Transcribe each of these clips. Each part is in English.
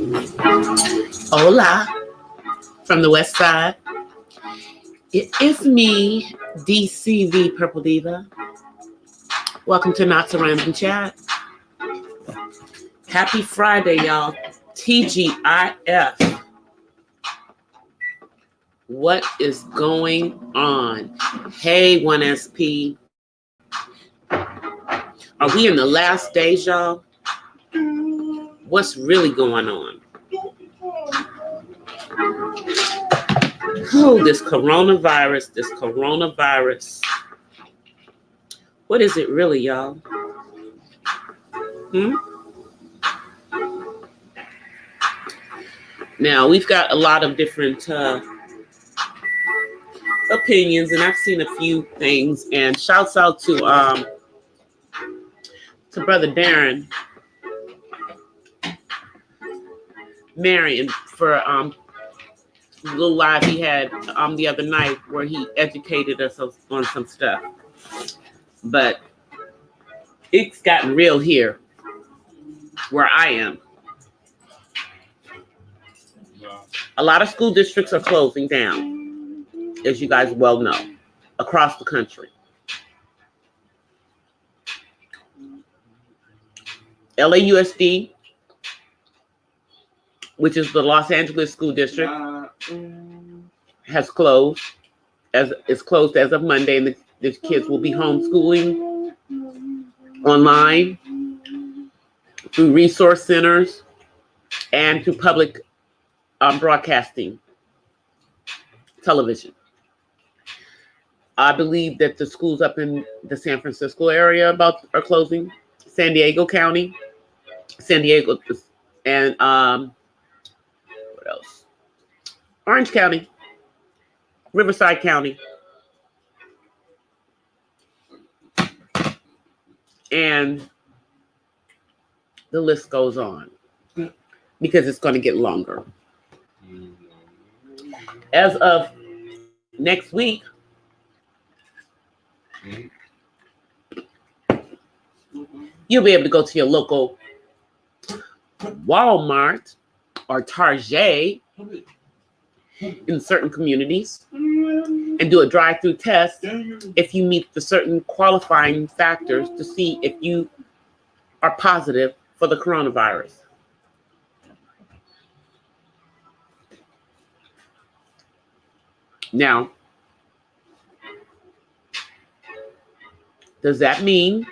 Hola, from the west side. It's me, DCThePurpleDiva. Welcome to Not So Random Chat. Happy Friday, y'all. TGIF. What is going on? Hey, 1SP. Are we in the last days, y'all? What's really going on? Oh, this coronavirus. What is it really, y'all? Now, we've got a lot of different opinions, and I've seen a few things. And shouts out to Brother Darren Marion for a little live he had the other night where he educated us on some stuff. But it's gotten real here where I am. A lot of school districts are closing down, as you guys well know, across the country. LAUSD, which is the Los Angeles School District, has closed. It's closed as of Monday, and the kids will be homeschooling online through resource centers and through public broadcasting television. I believe that the schools up in the San Francisco area are closing. San Diego County, and what else? Orange County, Riverside County, and the list goes on because it's going to get longer. As of next week, you'll be able to go to your local Walmart or Target in certain communities and do a drive-through test if you meet the certain qualifying factors to see if you are positive for the coronavirus. Now, does that mean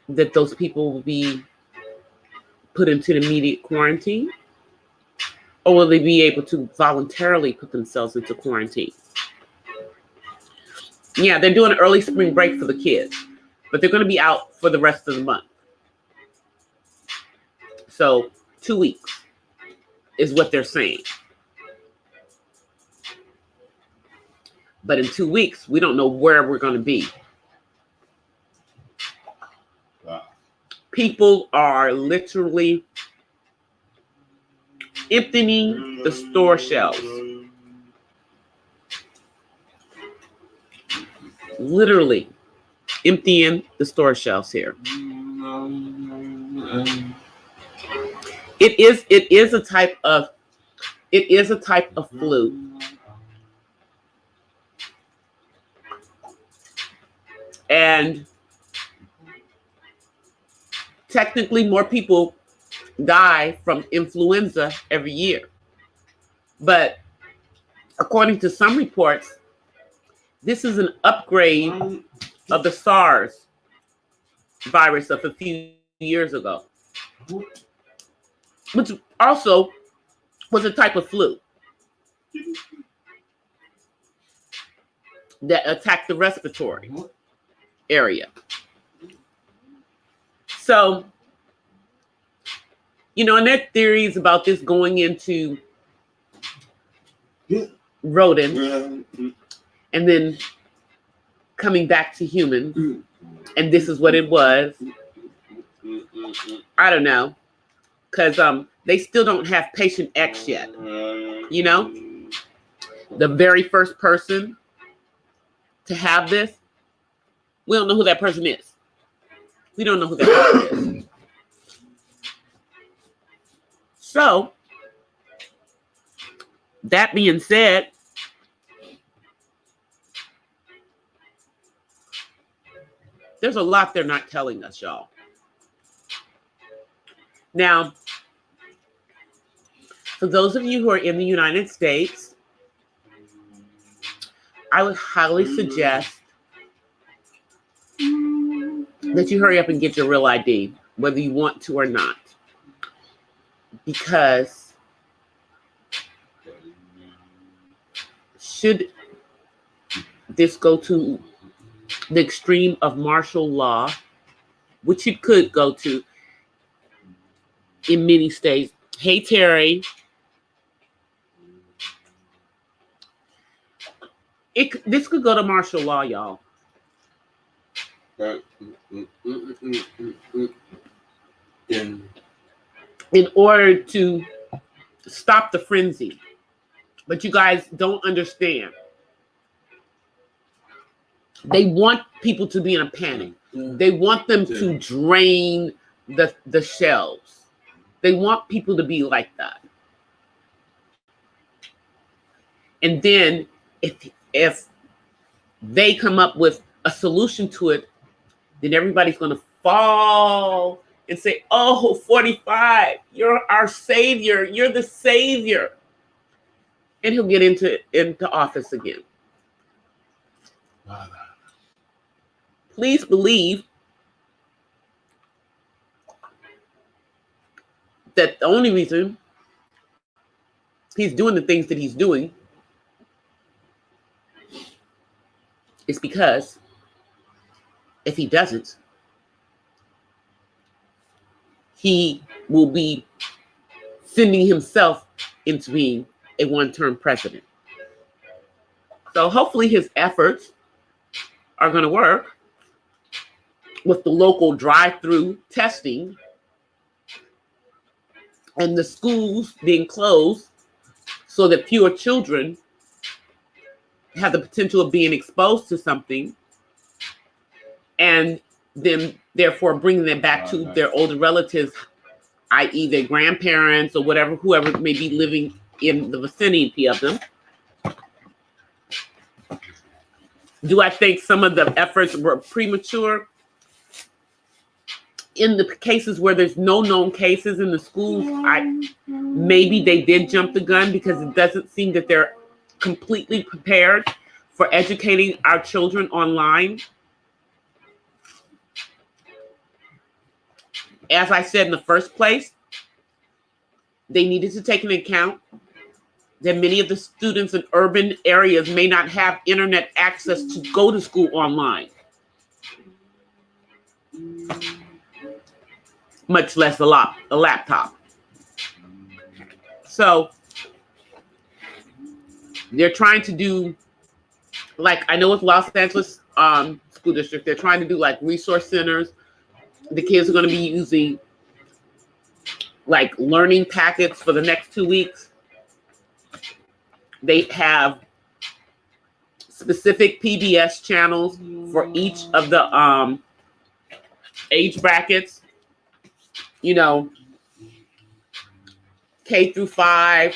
that those people will be put into the immediate quarantine? Or will they be able to voluntarily put themselves into quarantine? Yeah, they're doing an early spring break for the kids, but they're going to be out for the rest of the month. So 2 weeks is what they're saying. But in 2 weeks, we don't know where we're going to be. People are literally emptying the store shelves. Literally emptying the store shelves here. It is a type of flu. And technically, more people die from influenza every year. But according to some reports, this is an upgrade of the SARS virus of a few years ago, which also was a type of flu that attacked the respiratory area. So, and there are theories about this going into rodents and then coming back to humans, and this is what it was. I don't know, because they still don't have patient X yet. The very first person to have this, we don't know who that person is. We don't know who that person is. So, that being said, there's a lot they're not telling us, y'all. Now, for those of you who are in the United States, I would highly suggest that you hurry up and get your real ID, whether you want to or not. Because should this go to the extreme of martial law, which it could go to in many states. Hey, Terry. This could go to martial law, y'all. In order to stop the frenzy. But you guys don't understand. They want people to be in a panic. They want them to drain the shelves. They want people to be like that. And then if they come up with a solution to it, then everybody's going to fall and say, oh, 45, you're our savior. You're the savior. And he'll get into office again. Please believe that the only reason he's doing the things that he's doing is because if he doesn't, he will be sending himself into being a one-term president. So hopefully his efforts are going to work with the local drive-through testing and the schools being closed so that fewer children have the potential of being exposed to something, and then therefore bringing them back to their older relatives, i.e. their grandparents or whatever, whoever may be living in the vicinity of them. Do I think some of the efforts were premature? In the cases where there's no known cases in the schools, maybe they did jump the gun because it doesn't seem that they're completely prepared for educating our children online. As I said in the first place, they needed to take into account that many of the students in urban areas may not have internet access to go to school online, much less a laptop. So they're trying to do, like, I know with Los Angeles School District, they're trying to do like resource centers. The kids are going to be using like learning packets for the next 2 weeks. They have specific PBS channels for each of the age brackets, you know, K through 5,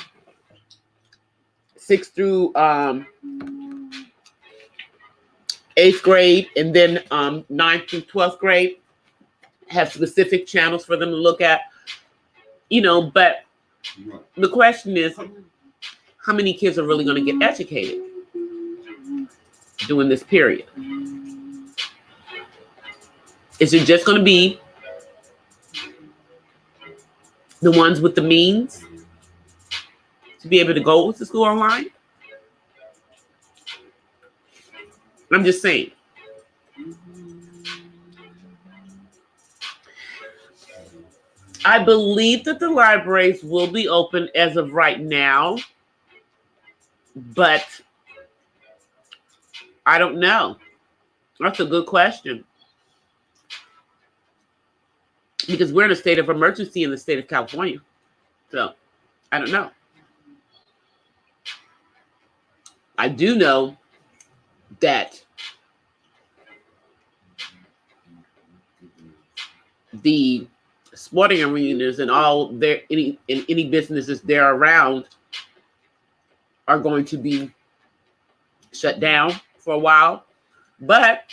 6 through 8th grade, and then 9th through 12th grade have specific channels for them to look at, you know. But the question is, how many kids are really going to get educated during this period? Is it just going to be the ones with the means to be able to go to school online? I'm just saying. I believe that the libraries will be open as of right now, but I don't know. That's a good question. Because we're in a state of emergency in the state of California. So, I don't know. I do know that the sporting arenas and all their any businesses there around are going to be shut down for a while. But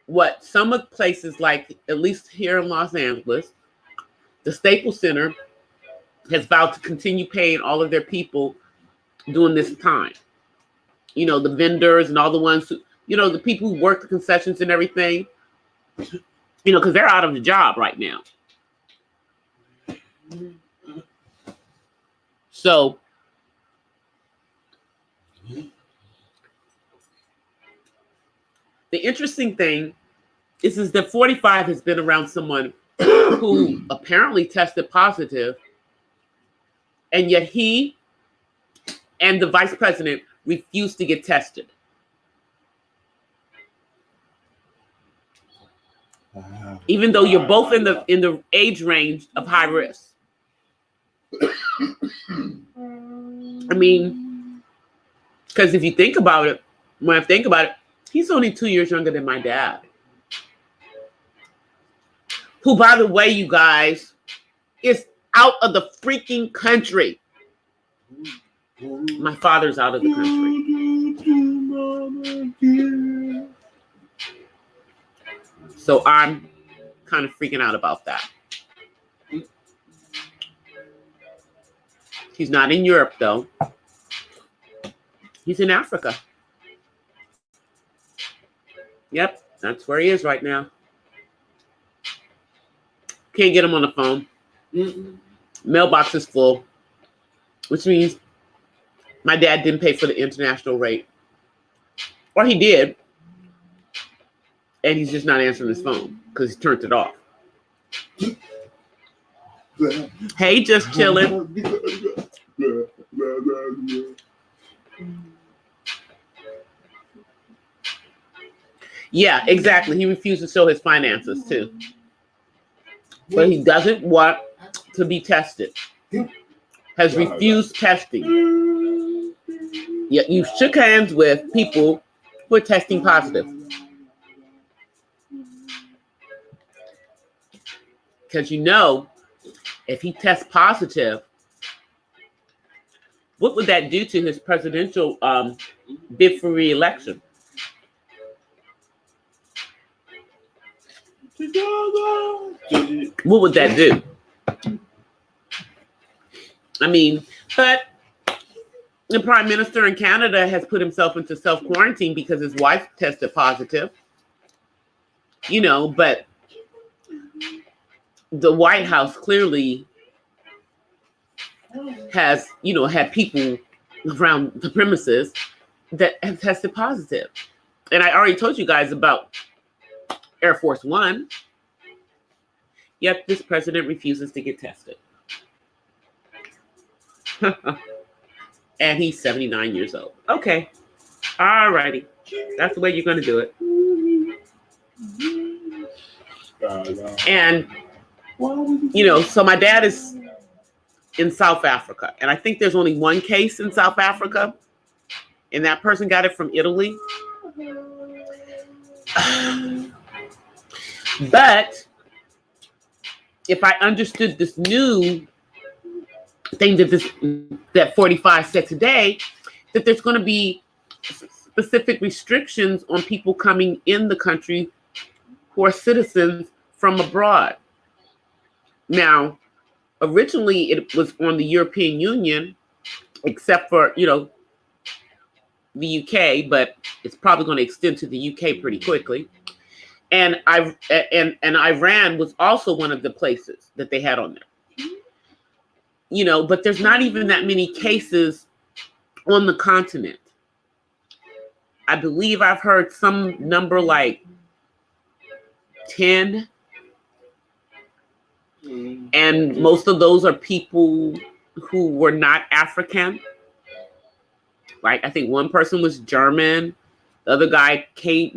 what some of places, like at least here in Los Angeles, the Staples Center has vowed to continue paying all of their people during this time. You know, the vendors and all the ones who, you know, the people who work the concessions and everything, you know, because they're out of the job right now. So the interesting thing is that 45 has been around someone who apparently tested positive, and yet he and the vice president refused to get tested. Even though you're both in the age range of high risk. I mean, because if you think about it, when I think about it, he's only 2 years younger than my dad. Who, by the way, you guys, is out of the freaking country. My father's out of the country. So I'm kind of freaking out about that. He's not in Europe, though. He's in Africa. Yep, that's where he is right now. Can't get him on the phone. Mailbox is full, which means my dad didn't pay for the international rate. Or he did, and he's just not answering his phone because he turned it off. Hey, just chilling. Yeah, exactly. He refused to show his finances too. But he doesn't want to be tested. Has refused testing. Yet you shook hands with people who are testing positive. Because you know, if he tests positive, what would that do to his presidential bid for re-election? What would that do? I mean, but the Prime Minister in Canada has put himself into self-quarantine because his wife tested positive. You know, but the White House clearly has, you know, had people around the premises that have tested positive. And I already told you guys about Air Force One. Yet this president refuses to get tested. And he's 79 years old. Okay. All righty. That's the way you're going to do it. And, you know, so my dad is in South Africa. And I think there's only one case in South Africa. And that person got it from Italy. But if I understood this new thing that 45 said today, that there's going to be specific restrictions on people coming in the country who are citizens from abroad. Now, originally it was on the European Union, except for, you know, the UK, but it's probably going to extend to the UK pretty quickly. And Iran was also one of the places that they had on there. You know, but there's not even that many cases on the continent. I believe I've heard some number like 10. And most of those are people who were not African. Like, I think one person was German. The other guy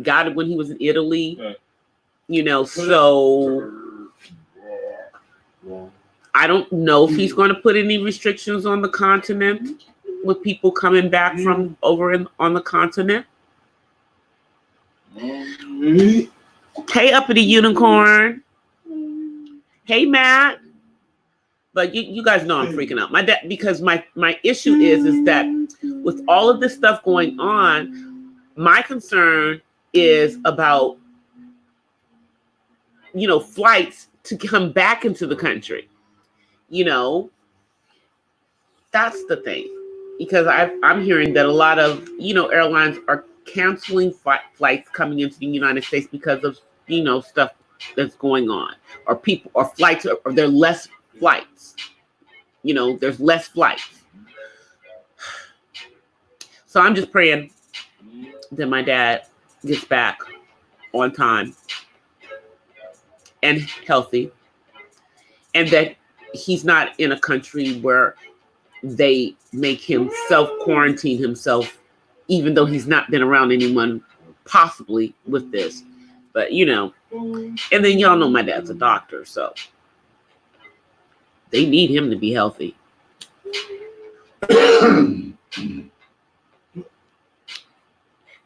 got it when he was in Italy. You know, so I don't know if he's going to put any restrictions on the continent with people coming back from over on the continent. Hey, Uppity Unicorn. Hey, Matt. But you guys know I'm freaking out. My dad, because my issue is that with all of this stuff going on, my concern is about, flights to come back into the country. That's the thing. Because I'm hearing that a lot of, airlines are canceling flights coming into the United States because of, stuff that's going on, or people, or flights, or there are less flights. There's less flights. So I'm just praying that my dad gets back on time and healthy, and that he's not in a country where they make him self-quarantine himself, even though he's not been around anyone possibly with this. But, and then y'all know my dad's a doctor, so they need him to be healthy.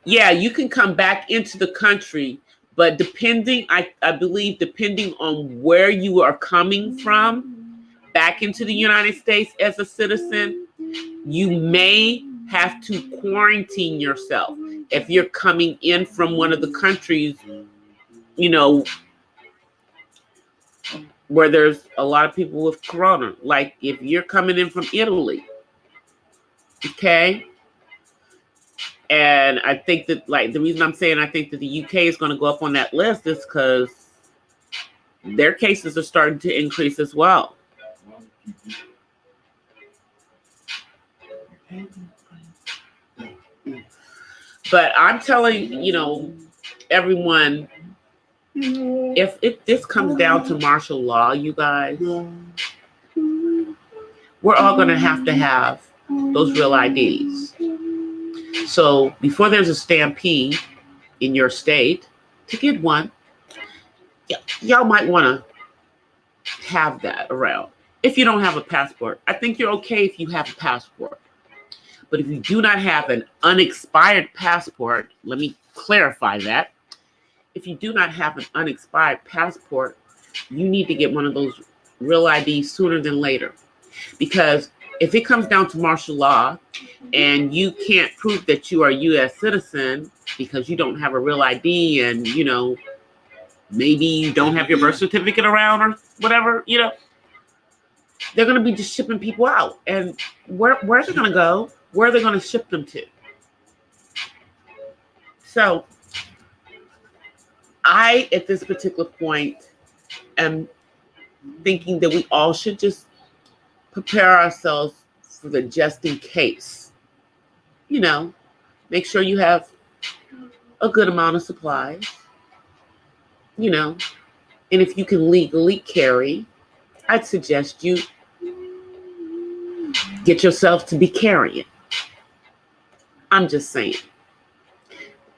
Yeah, you can come back into the country, but I believe depending on where you are coming from back into the United States as a citizen, you may have to quarantine yourself. If you're coming in from one of the countries, where there's a lot of people with corona, like if you're coming in from Italy, okay? And I think that, the reason I'm saying I think that the UK is going to go up on that list is because their cases are starting to increase as well. But I'm telling, everyone, if this comes down to martial law, you guys, we're all going to have those real IDs. So before there's a stampede in your state to get one, y'all might want to have that around. If you don't have a passport, I think you're okay if you have a passport. But if you do not have an unexpired passport, let me clarify that. If you do not have an unexpired passport, you need to get one of those real IDs sooner than later. Because if it comes down to martial law and you can't prove that you are a U.S. citizen because you don't have a real ID and, maybe you don't have your birth certificate around or whatever, they're going to be just shipping people out. And where's it going to go? Where are they going to ship them to? So I, at this particular point, am thinking that we all should just prepare ourselves for the just in case. Make sure you have a good amount of supplies, and if you can legally carry, I'd suggest you get yourself to be carrying. I'm just saying.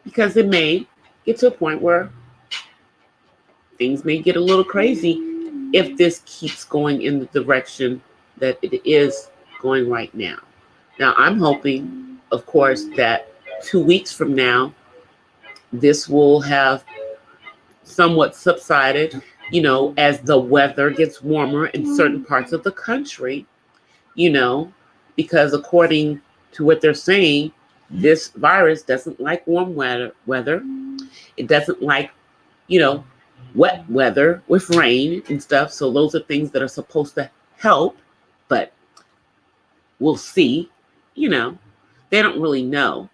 Because it may get to a point where things may get a little crazy if this keeps going in the direction that it is going right now. Now, I'm hoping, of course, that 2 weeks from now, this will have somewhat subsided, as the weather gets warmer in certain parts of the country, because according to what they're saying, this virus doesn't like warm weather. It doesn't like, wet weather with rain and stuff. So those are things that are supposed to help, but we'll see. They don't really know.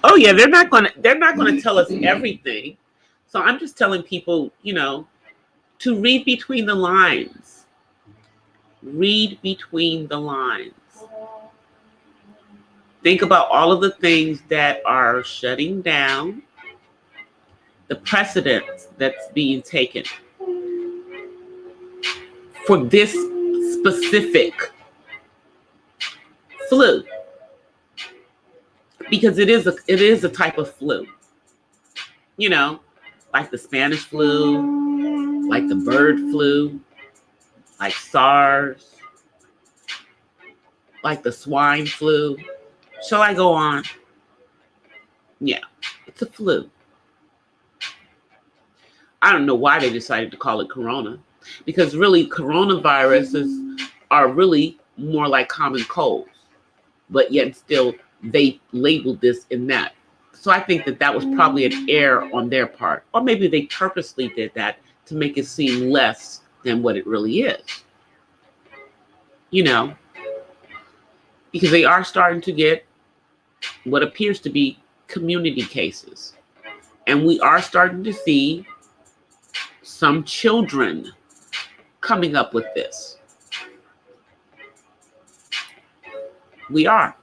Oh yeah, they're not gonna tell us everything. So I'm just telling people, to read between the lines. Read between the lines. Think about all of the things that are shutting down, the precedents that's being taken for this specific flu. Because it is a type of flu. Like the Spanish flu, like the bird flu, like SARS. like the swine flu. Shall I go on? Yeah, it's a flu. I don't know why they decided to call it corona, because really coronaviruses are really more like common colds, but yet still they labeled this in that. So I think that that was probably an error on their part, or maybe they purposely did that to make it seem less than what it really is. You know, because they are starting to get what appears to be community cases. And we are starting to see some children coming up with this. We are.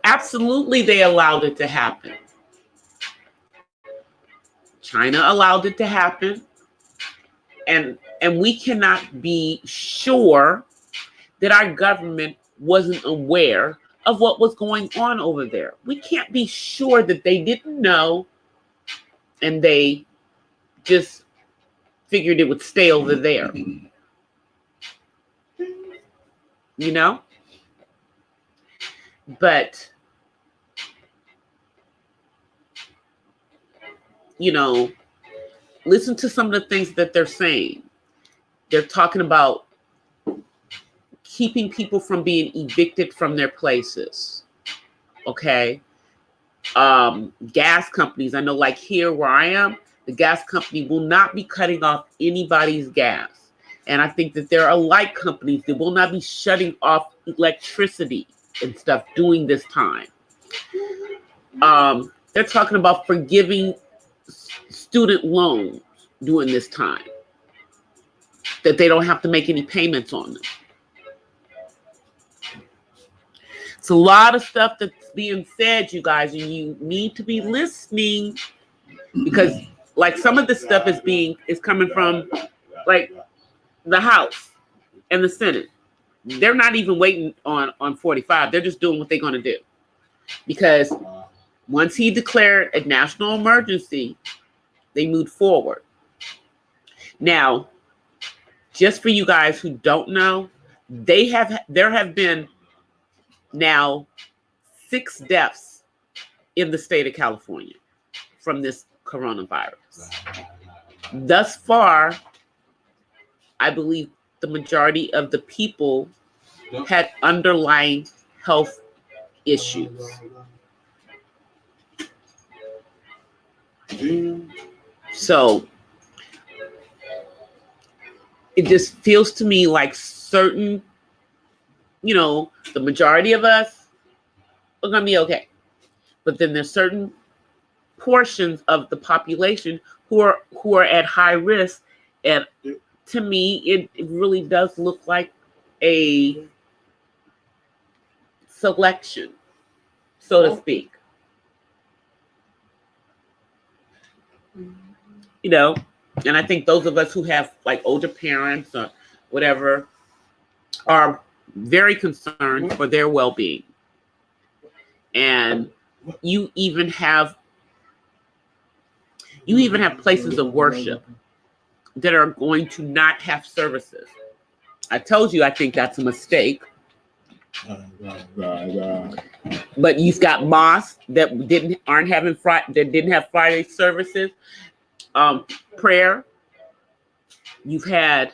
Absolutely, they allowed it to happen. China allowed it to happen. And we cannot be sure that our government wasn't aware of what was going on over there. We can't be sure that they didn't know and they just figured it would stay over there. You know? But, you know, listen to some of the things that they're saying. They're talking about keeping people from being evicted from their places. Okay? Gas companies, I know like here where I am, the gas company will not be cutting off anybody's gas. And I think that there are light companies that will not be shutting off electricity and stuff during this time. They're talking about forgiving student loans during this time, that they don't have to make any payments on them. It's a lot of stuff that's being said, you guys, and you need to be listening, because like some of this stuff is coming from like the House and the Senate. They're not even waiting on 45. They're just doing what they're going to do. Because once he declared a national emergency, they moved forward. Now, just for you guys who don't know, there have been now 6 deaths in the state of California from this coronavirus. Thus far, I believe the majority of the people had underlying health issues. So it just feels to me like certain, you know, the majority of us are going to be okay. But then there's certain portions of the population who are at high risk. And to me, it really does look like a selection, so to speak. You know, and I think those of us who have like older parents or whatever are very concerned for their well-being. And you even have places of worship that are going to not have services. I told you I think that's a mistake. But you've got mosques that didn't have Friday services. Prayer. You've had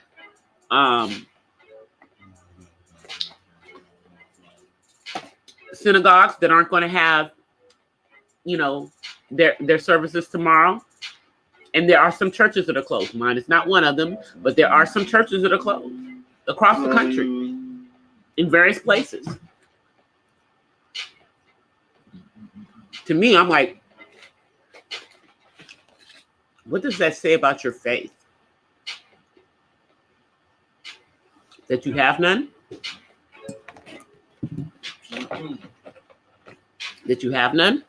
synagogues that aren't going to have, you know, their services tomorrow. And there are some churches that are closed. Mine is not one of them, but there are some churches that are closed across the country in various places. To me, I'm like, what does that say about your faith? That you have none? That you have none?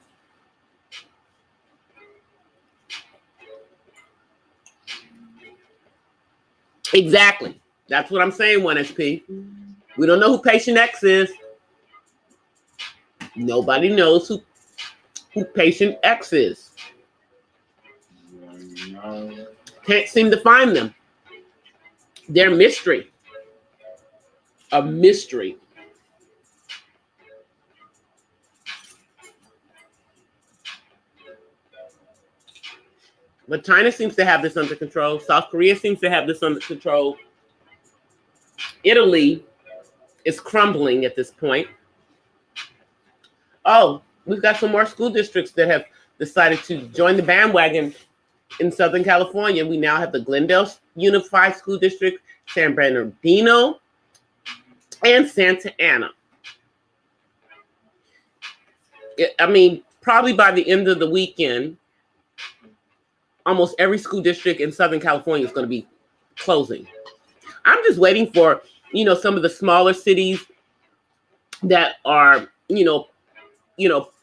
Exactly. That's what I'm saying, 1SP. We don't know who patient X is. Nobody knows who patient X is. Can't seem to find them. They're a mystery. a mystery. But China seems to have this under control. South Korea seems to have this under control. Italy is crumbling at this point. Oh, we've got some more school districts that have decided to join the bandwagon in Southern California. We now have the Glendale Unified School District, San Bernardino, and Santa Ana. I mean, probably by the end of the weekend, almost every school district in Southern California is going to be closing. I'm just waiting for, some of the smaller cities that are,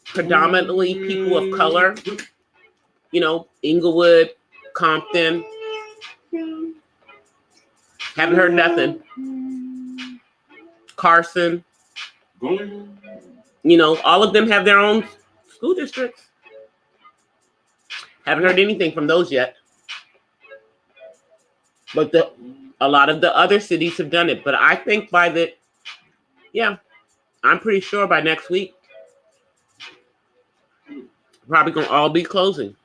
predominantly people of color, Inglewood, Compton. Haven't heard nothing. Carson. All of them have their own school districts. Haven't heard anything from those yet. But a lot of the other cities have done it. But I think I'm pretty sure by next week, probably going to all be closing.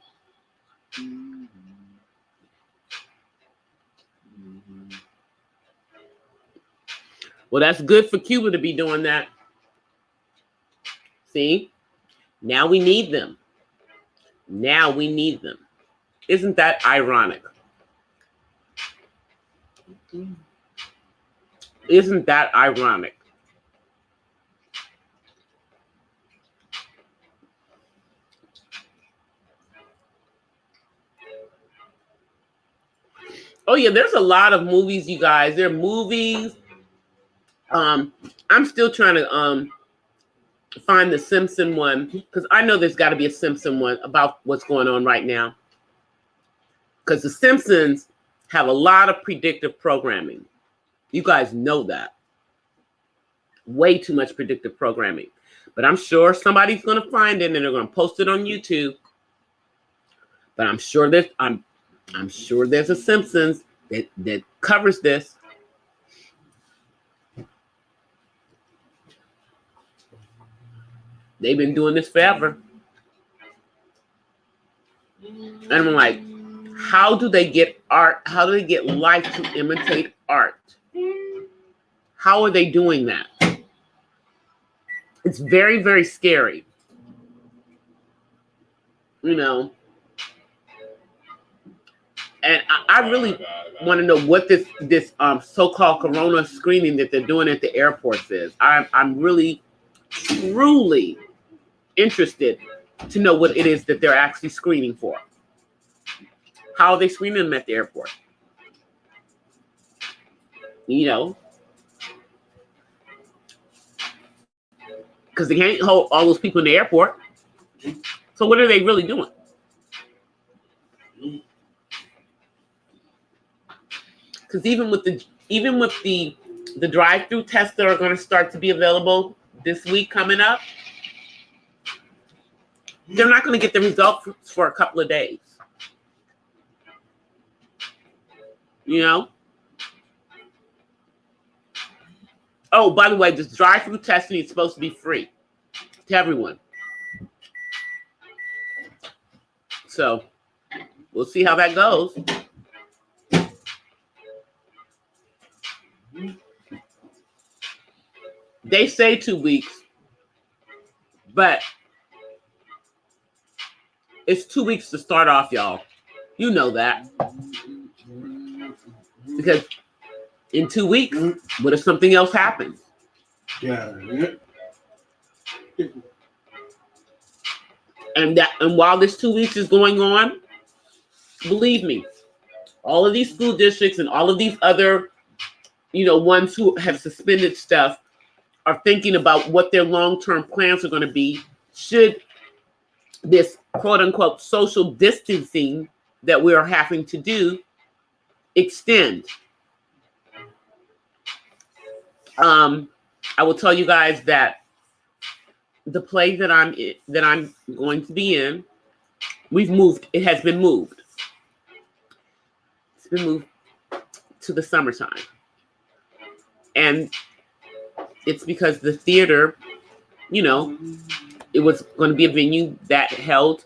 Well, that's good for Cuba to be doing that. See? Now we need them. Now we need them. Isn't that ironic? Isn't that ironic? Oh yeah, there's a lot of movies, you guys. There are movies. I'm still trying to find the Simpson one, because I know there's got to be a Simpson one about what's going on right now. Because the Simpsons have a lot of predictive programming. You guys know that. Way too much predictive programming. But I'm sure somebody's going to find it and they're going to post it on YouTube. But I'm sure there's a Simpsons that covers this. They've been doing this forever. And I'm like, how do they get art? How do they get life to imitate art? How are they doing that? It's very, very scary. And I really want to know what this so-called corona screening that they're doing at the airports is. I'm really, truly interested to know what it is that they're actually screening for. How are they screening them at the airport? Because they can't hold all those people in the airport. So what are they really doing? Because even with the drive-through tests that are going to start to be available this week coming up, they're not going to get the results for a couple of days. Oh, by the way, this drive-through testing is supposed to be free to everyone. So we'll see how that goes. They say 2 weeks, but it's 2 weeks to start off, y'all. You know that. Because in 2 weeks, what if something else happens? Yeah. And while this 2 weeks is going on, believe me, all of these school districts and all of these other, ones who have suspended stuff are thinking about what their long-term plans are going to be should this quote-unquote social distancing that we are having to do extend. I will tell you guys that the play that I'm going to be in, we've moved. It has been moved. It's been moved to the summertime. And it's because the theater, you know, it was going to be a venue that held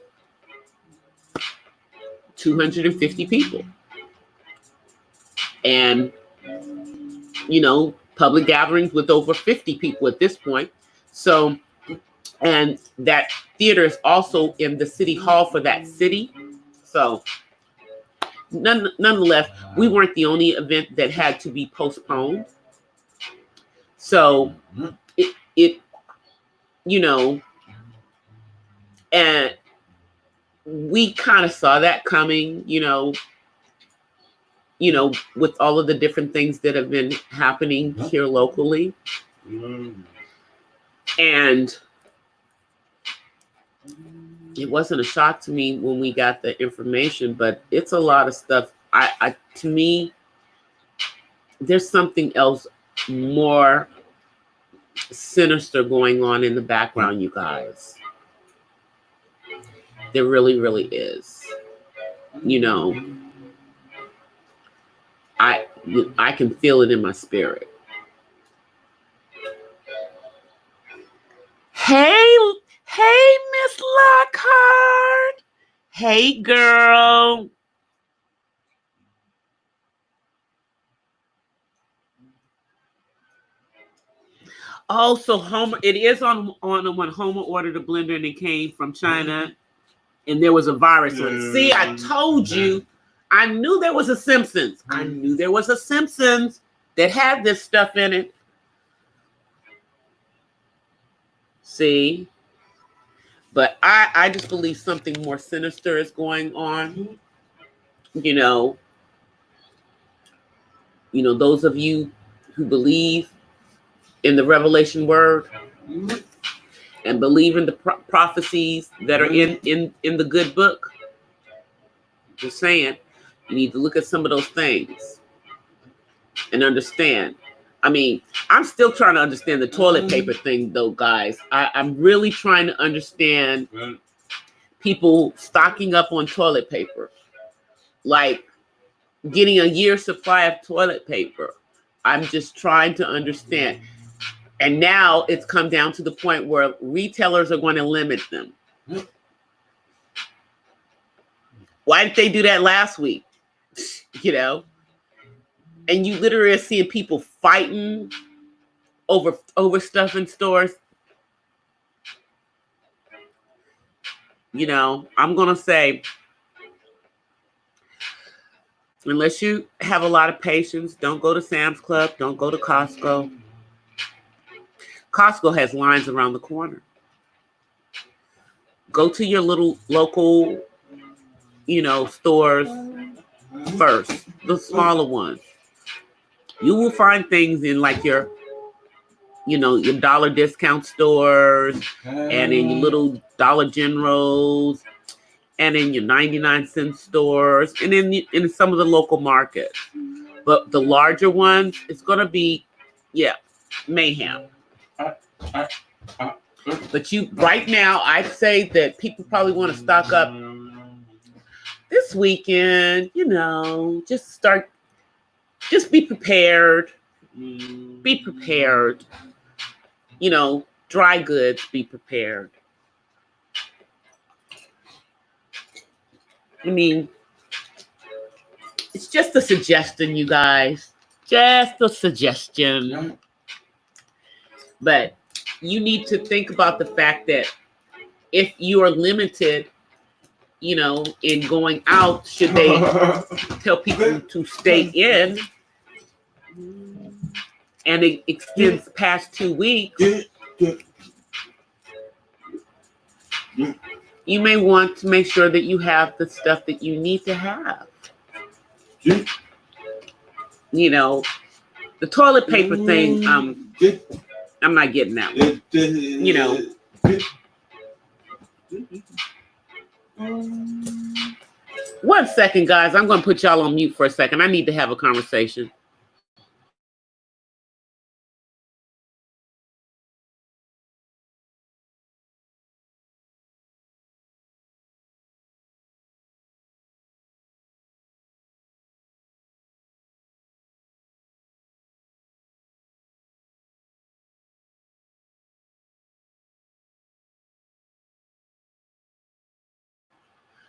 250 people. And, you know, public gatherings with over 50 people at this point. So, and that theater is also in the city hall for that city. So, nonetheless, we weren't the only event that had to be postponed. So, it you know, and we kind of saw that coming, with all of the different things that have been happening here locally. And it wasn't a shock to me when we got the information, but it's a lot of stuff. To me, there's something else more sinister going on in the background, you guys. There really, really is. I can feel it in my spirit. Hey, Miss Lockhart. Hey, girl. Oh, so Homer, it is on when Homer ordered a blender and it came from China, and there was a virus on it. See, I told you. I knew there was a Simpsons. I knew there was a Simpsons that had this stuff in it. See? But I just believe something more sinister is going on. Those of you who believe in the Revelation word and believe in the prophecies that are in the good book, just saying, you need to look at some of those things and understand. I mean, I'm still trying to understand the toilet paper thing, though, guys. I'm really trying to understand people stocking up on toilet paper, like getting a year's supply of toilet paper. I'm just trying to understand. And now it's come down to the point where retailers are going to limit them. Why didn't they do that last week? And you literally are seeing people fighting over stuff in stores. I'm going to say, unless you have a lot of patience, don't go to Sam's Club, don't go to Costco. Costco has lines around the corner. Go to your little local, stores first, the smaller ones. You will find things in like your dollar discount stores and in your little Dollar Generals and in your 99-cent stores and in some of the local markets. But the larger ones, it's going to be, mayhem. But right now, I'd say that people probably want to stock up this weekend, just be prepared. Be prepared. Dry goods, be prepared. I mean, it's just a suggestion, you guys. Just a suggestion. But you need to think about the fact that if you are limited, in going out, should they tell people to stay in and it extends past 2 weeks, you may want to make sure that you have the stuff that you need to have. The toilet paper thing, I'm not getting that one. 1 second, guys. I'm going to put y'all on mute for a second. I need to have a conversation.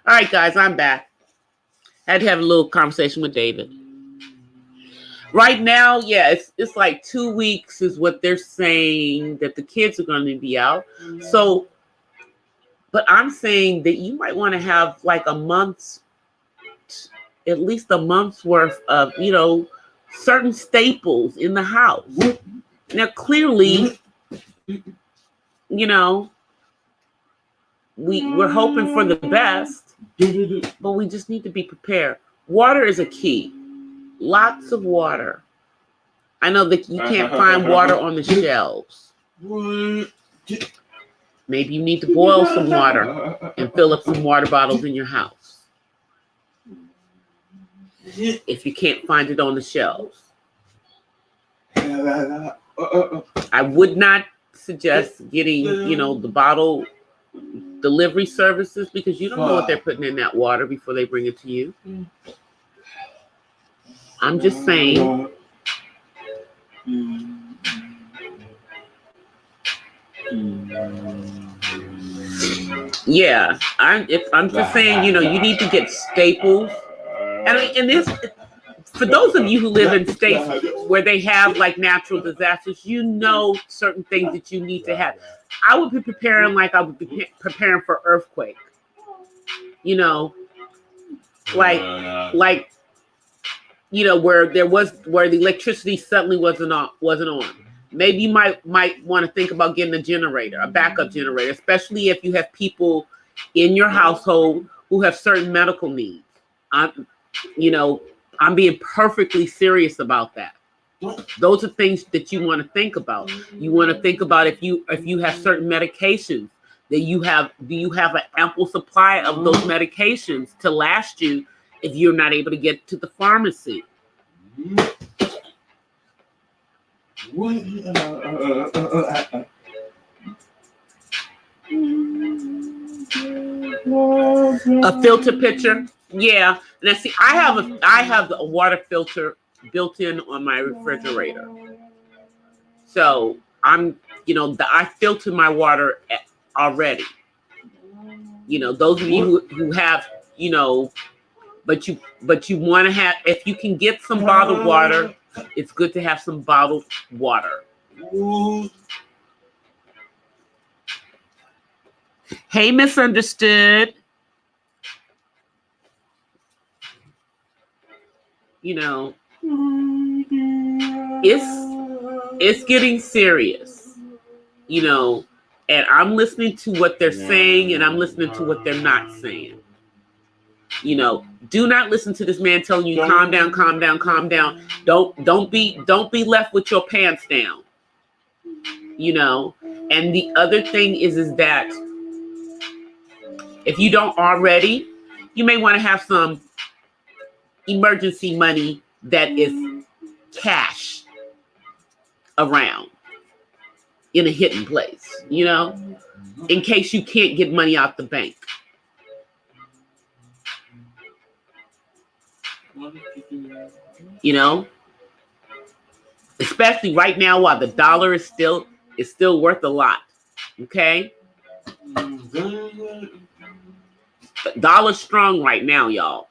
All right, guys, I'm back. I had to have a little conversation with David. Right now, yeah, it's like 2 weeks is what they're saying that the kids are going to be out. So, but I'm saying that you might want to have like a month's, at least a month's worth of, certain staples in the house. Now, clearly, we're hoping for the best, but we just need to be prepared. Water is a key. Lots of water. I know that you can't find water on the shelves. Maybe you need to boil some water and fill up some water bottles in your house. If you can't find it on the shelves. I would not suggest getting, the bottle delivery services because you don't know what they're putting in that water before they bring it to you. I'm just saying. Yeah, I'm just saying, you need to get staples. And this, for those of you who live in states where they have like natural disasters, certain things that you need to have. I would be preparing like I would be preparing for earthquake. Like where the electricity suddenly wasn't on. Maybe you might want to think about getting a generator, a backup generator, especially if you have people in your household who have certain medical needs. I'm being perfectly serious about that. Those are things that you want to think about. You want to think about if you have certain medications that do you have an ample supply of those medications to last you if you're not able to get to the pharmacy. A filter pitcher, yeah. Now see, I have a water filter built in on my refrigerator, so I filter my water already. Those of you who have, but you want to have, if you can get some bottled water, it's good to have some bottled water. Hey, Misunderstood. It's getting serious, and I'm listening to what they're saying and I'm listening to what they're not saying. Do not listen to this man telling you calm down, calm down, calm down. Don't be left with your pants down. And the other thing is that if you don't already, you may want to have some emergency money that is cash around in a hidden place, in case you can't get money out the bank. Especially right now while the dollar is still worth a lot. Okay? The dollar's strong right now, y'all.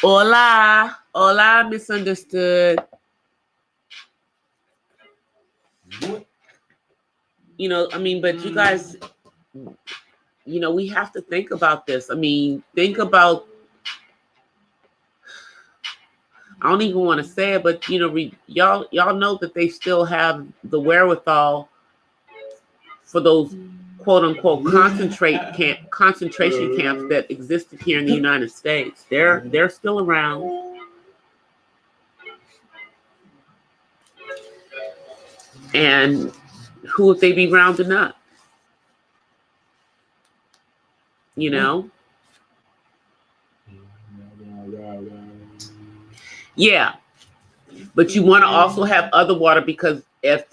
Hola, Misunderstood. But you guys, we have to think about this. Think about, I don't even want to say it, but y'all know that they still have the wherewithal for those quote unquote concentration camps that existed here in the United States. They're still around. And who would they be rounding up? Yeah. But you want to also have other water, because if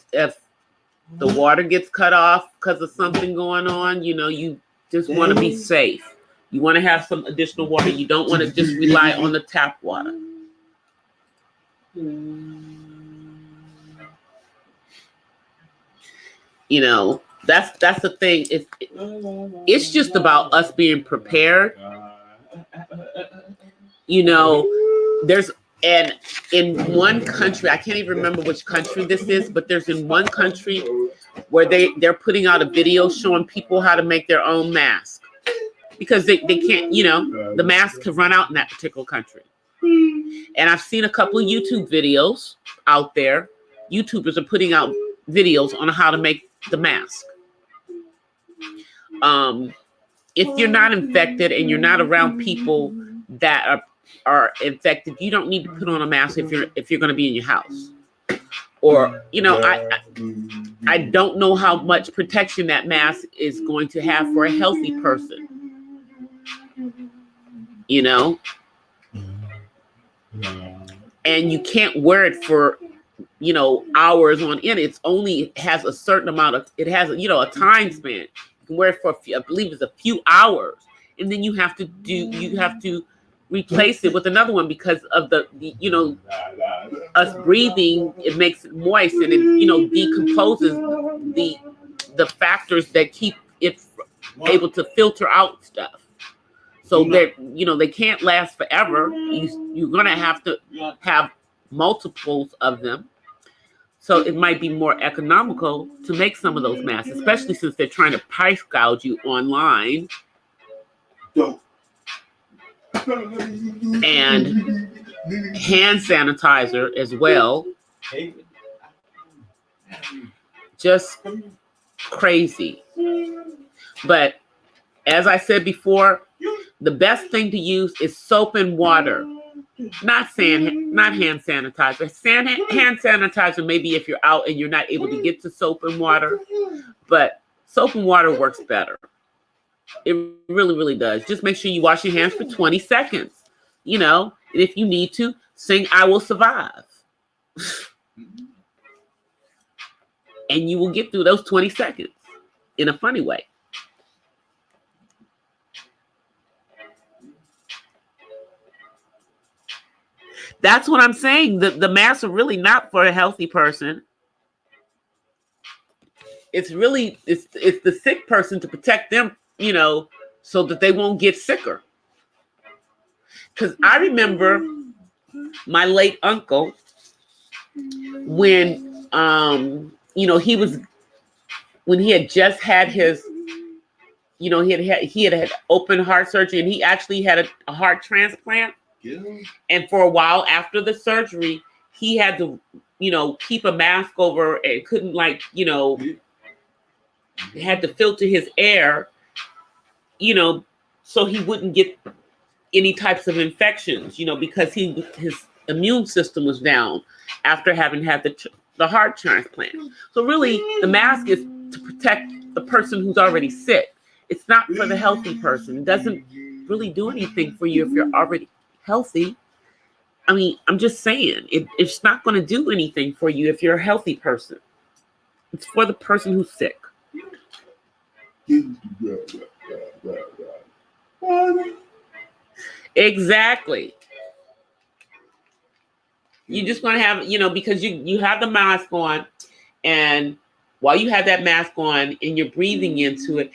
the water gets cut off because of something going on, you just want to be safe. You want to have some additional water. You don't want to just rely on the tap water. You know, that's the thing. It's just about us being prepared. You know, and in one country, I can't even remember which country this is, but there's in one country where they're putting out a video showing people how to make their own mask because they can't, you know, the mask have run out in that particular country. And I've seen a couple of YouTube videos out there. YouTubers are putting out videos on how to make the mask. If you're not infected and you're not around people that are infected, you don't need to put on a mask if you're going to be in your house. Or, you know, I don't know how much protection that mask is going to have for a healthy person. You know? And you can't wear it for, you know, hours on end. It's only has a certain amount of, it has, you know, a time span. You can wear it for, I believe it's a few hours. And then you have to replace it with another one because of the you know, us breathing, it makes it moist and it, you know, decomposes the factors that keep it able to filter out stuff. So that, you know, they can't last forever. You're gonna have to have multiples of them. So it might be more economical to make some of those masks, especially since they're trying to price gouge you online. And hand sanitizer as well. Just crazy. But as I said before, the best thing to use is soap and water, not hand sanitizer. Hand sanitizer maybe if you're out and you're not able to get to soap and water, but soap and water works better. It really, really does. Just make sure you wash your hands for 20 seconds, you know, and if you need to, sing "I Will Survive." And you will get through those 20 seconds in a funny way. That's what I'm saying. The masks are really not for a healthy person. It's really, it's the sick person to protect them, you know, so that they won't get sicker. Because I remember my late uncle when, you know, when he had just had his, you know, he had open heart surgery and he actually had a heart transplant. Yeah. And for a while after the surgery, he had to, you know, keep a mask over and couldn't, like, you know, had to filter his air, you know, so he wouldn't get any types of infections, you know, because his immune system was down after having had the heart transplant. So really, the mask is to protect the person who's already sick. It's not for the healthy person. It doesn't really do anything for you if you're already healthy. I mean, I'm just saying, it's not going to do anything for you if you're a healthy person. It's for the person who's sick. Exactly. You're just going to have, you know, because you have the mask on, and while you have that mask on and you're breathing into it,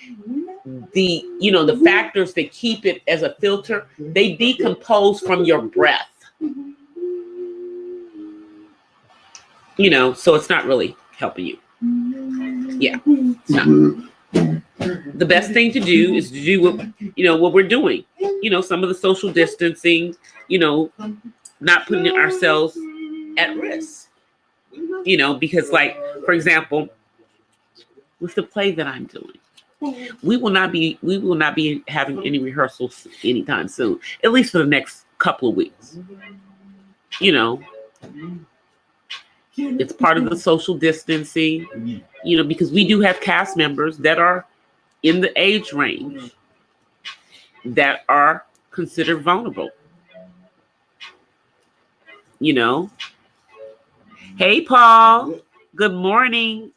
you know, the factors that keep it as a filter, they decompose from your breath. You know, so it's not really helping you. Yeah, it's not. The best thing to do is to do what, you know, what we're doing. You know, some of the social distancing, you know, not putting ourselves at risk. You know, because, like, for example, with the play that I'm doing, we will not be having any rehearsals anytime soon, at least for the next couple of weeks. You know, it's part of the social distancing, you know, because we do have cast members that are in the age range that are considered vulnerable. You know, hey, Paul, good morning.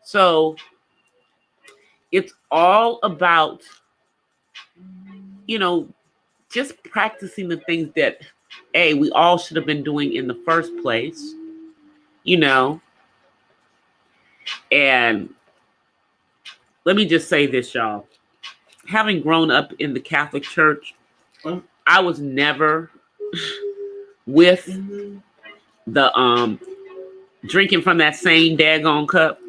So it's all about, you know, just practicing the things that, we all should have been doing in the first place, you know. And let me just say this, y'all. Having grown up in the Catholic Church, I was never with the drinking from that same daggone cup.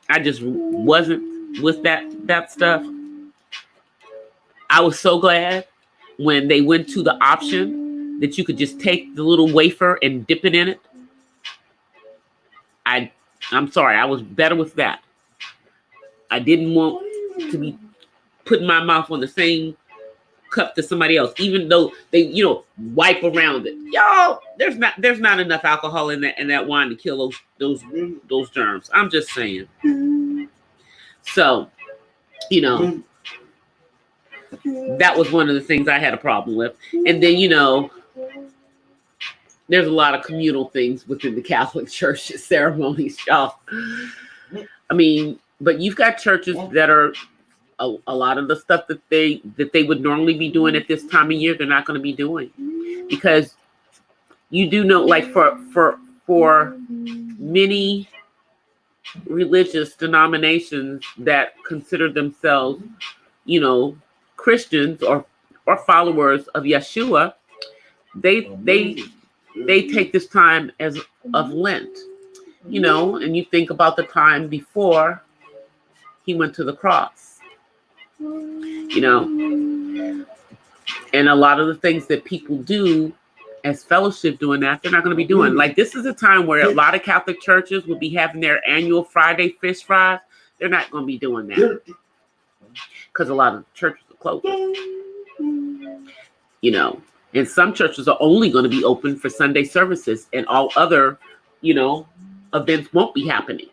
I just wasn't with that stuff. I was so glad when they went to the option that you could just take the little wafer and dip it in it. I'm sorry, I was better with that. I didn't want to be putting my mouth on the same cup to somebody else, even though they, wipe around it. Y'all, there's not enough alcohol in that wine to kill those germs. I'm just saying. So, that was one of the things I had a problem with. And then, there's a lot of communal things within the Catholic Church ceremonies, y'all. I mean, but you've got churches that are a lot of the stuff that they would normally be doing at this time of year, they're not going to be doing, because you do know, like for many religious denominations that consider themselves, Christians or followers of Yeshua, they take this time of Lent, and you think about the time before he went to the cross, and a lot of the things that people do as fellowship doing that, they're not going to be doing. Like, this is a time where a lot of Catholic churches will be having their annual Friday fish fries. They're not going to be doing that because a lot of churches are closed. And some churches are only going to be open for Sunday services, and all other, events won't be happening.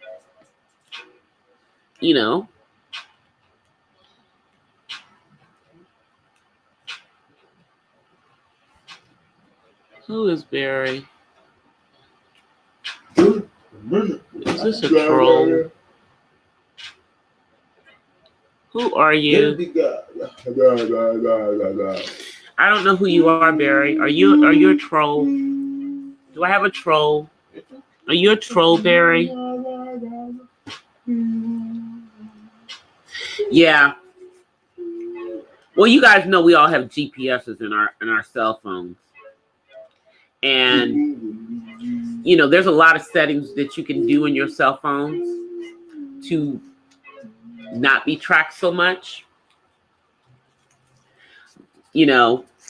Who is Barry? Is this a troll? Who are you? I don't know who you are, Barry. Are you a troll? Do I have a troll? Are you a troll, Barry? Yeah. Well, you guys know we all have GPSs in our cell phones. And there's a lot of settings that you can do in your cell phones to not be tracked so much.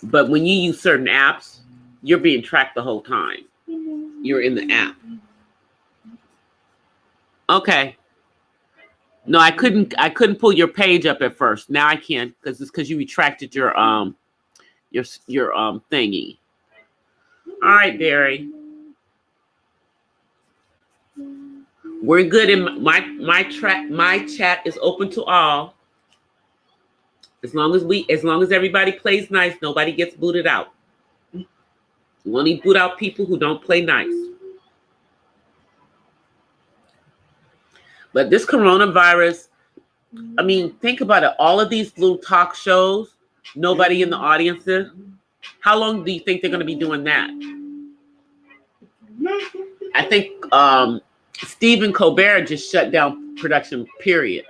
But when you use certain apps, you're being tracked the whole time. You're in the app. Okay. No, I couldn't pull your page up at first. Now I can, because you retracted your thingy. All right, Barry. We're good. In my chat is open to all. As long as everybody plays nice, nobody gets booted out. You only boot out people who don't play nice. But this coronavirus, I mean, think about it. All of these little talk shows, nobody in the audience is. How long do you think they're going to be doing that? I think Stephen Colbert just shut down production, period.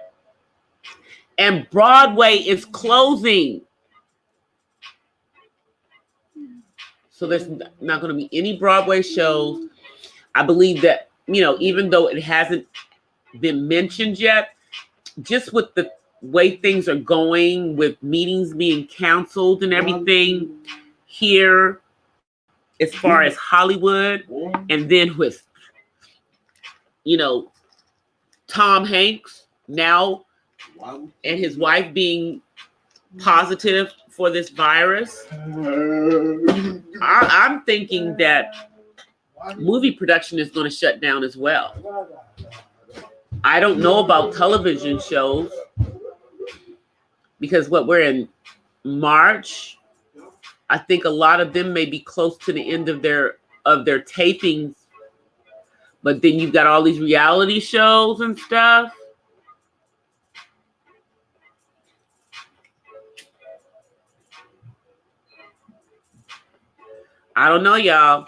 And Broadway is closing. So there's not going to be any Broadway shows. I believe that, even though it hasn't been mentioned yet, just with the way things are going, with meetings being canceled and everything here, as far as Hollywood, and then with, Tom Hanks now and his wife being positive for this virus, I'm thinking that movie production is going to shut down as well. I don't know about television shows, because we're in March. I think a lot of them may be close to the end of their tapings, but then you've got all these reality shows and stuff. I don't know, y'all.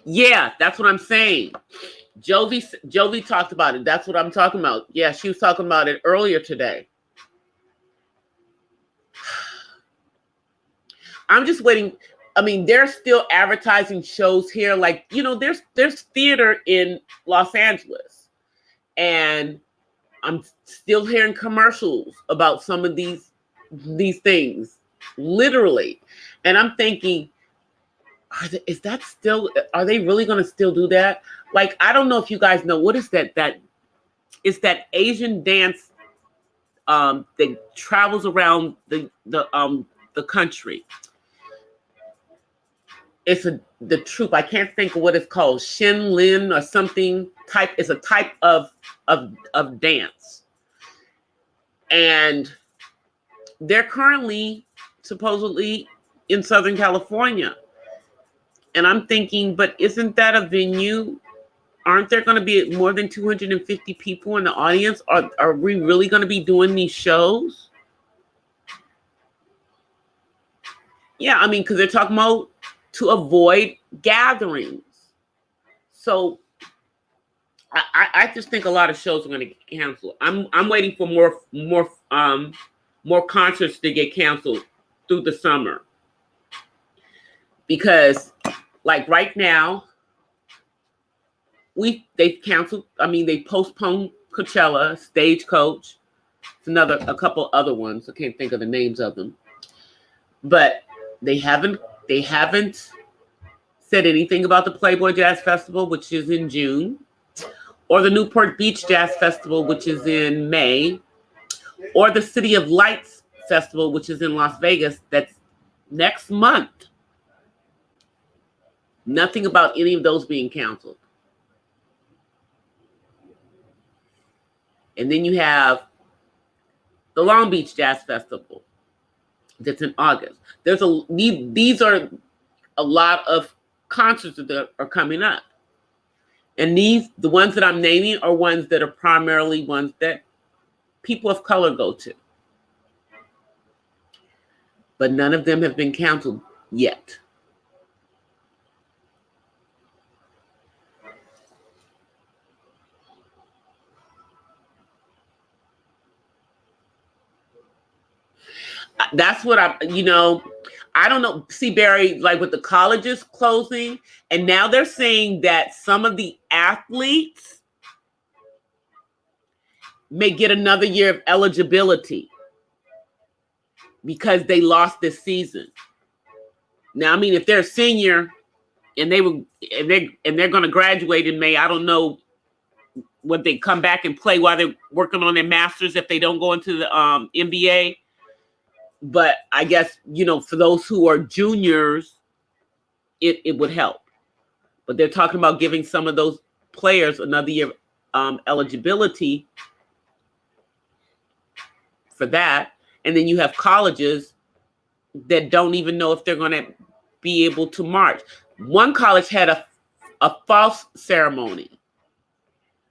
Yeah, that's what I'm saying. Jovi talked about it. That's what I'm talking about. Yeah, she was talking about it earlier today. I'm just waiting. I mean, they're still advertising shows here. Like, you know, there's theater in Los Angeles. And I'm still hearing commercials about some of these things, literally. And I'm thinking, are they really going to still do that? Like, I don't know if you guys know, what is that? It's that Asian dance that travels around the country. It's the troupe. I can't think of what it's called. Shin Lin or something type. It's a type of dance. And they're currently supposedly in Southern California. And I'm thinking, but isn't that a venue? Aren't there going to be more than 250 people in the audience? Are we really going to be doing these shows? Yeah, I mean, because they're talking about to avoid gatherings. So I just think a lot of shows are going to get canceled. I'm waiting for more concerts to get canceled through the summer. Because like right now, they've canceled. I mean, they postponed Coachella, Stagecoach. It's a couple other ones. I can't think of the names of them. But they haven't said anything about the Playboy Jazz Festival, which is in June, or the Newport Beach Jazz Festival, which is in May, or the City of Lights Festival, which is in Las Vegas. That's next month. Nothing about any of those being canceled. And then you have the Long Beach Jazz Festival. That's in August. These are a lot of concerts that are coming up. And the ones that I'm naming are ones that are primarily ones that people of color go to. But none of them have been canceled yet. That's what I don't know. See, Barry, like with the colleges closing, and now they're saying that some of the athletes may get another year of eligibility because they lost this season. Now, I mean, if they're a senior and they're going to graduate in May, I don't know when they come back and play while they're working on their masters if they don't go into the NBA. But I guess, for those who are juniors, it would help. But they're talking about giving some of those players another year eligibility for that. And then you have colleges that don't even know if they're going to be able to march. One college had a false ceremony.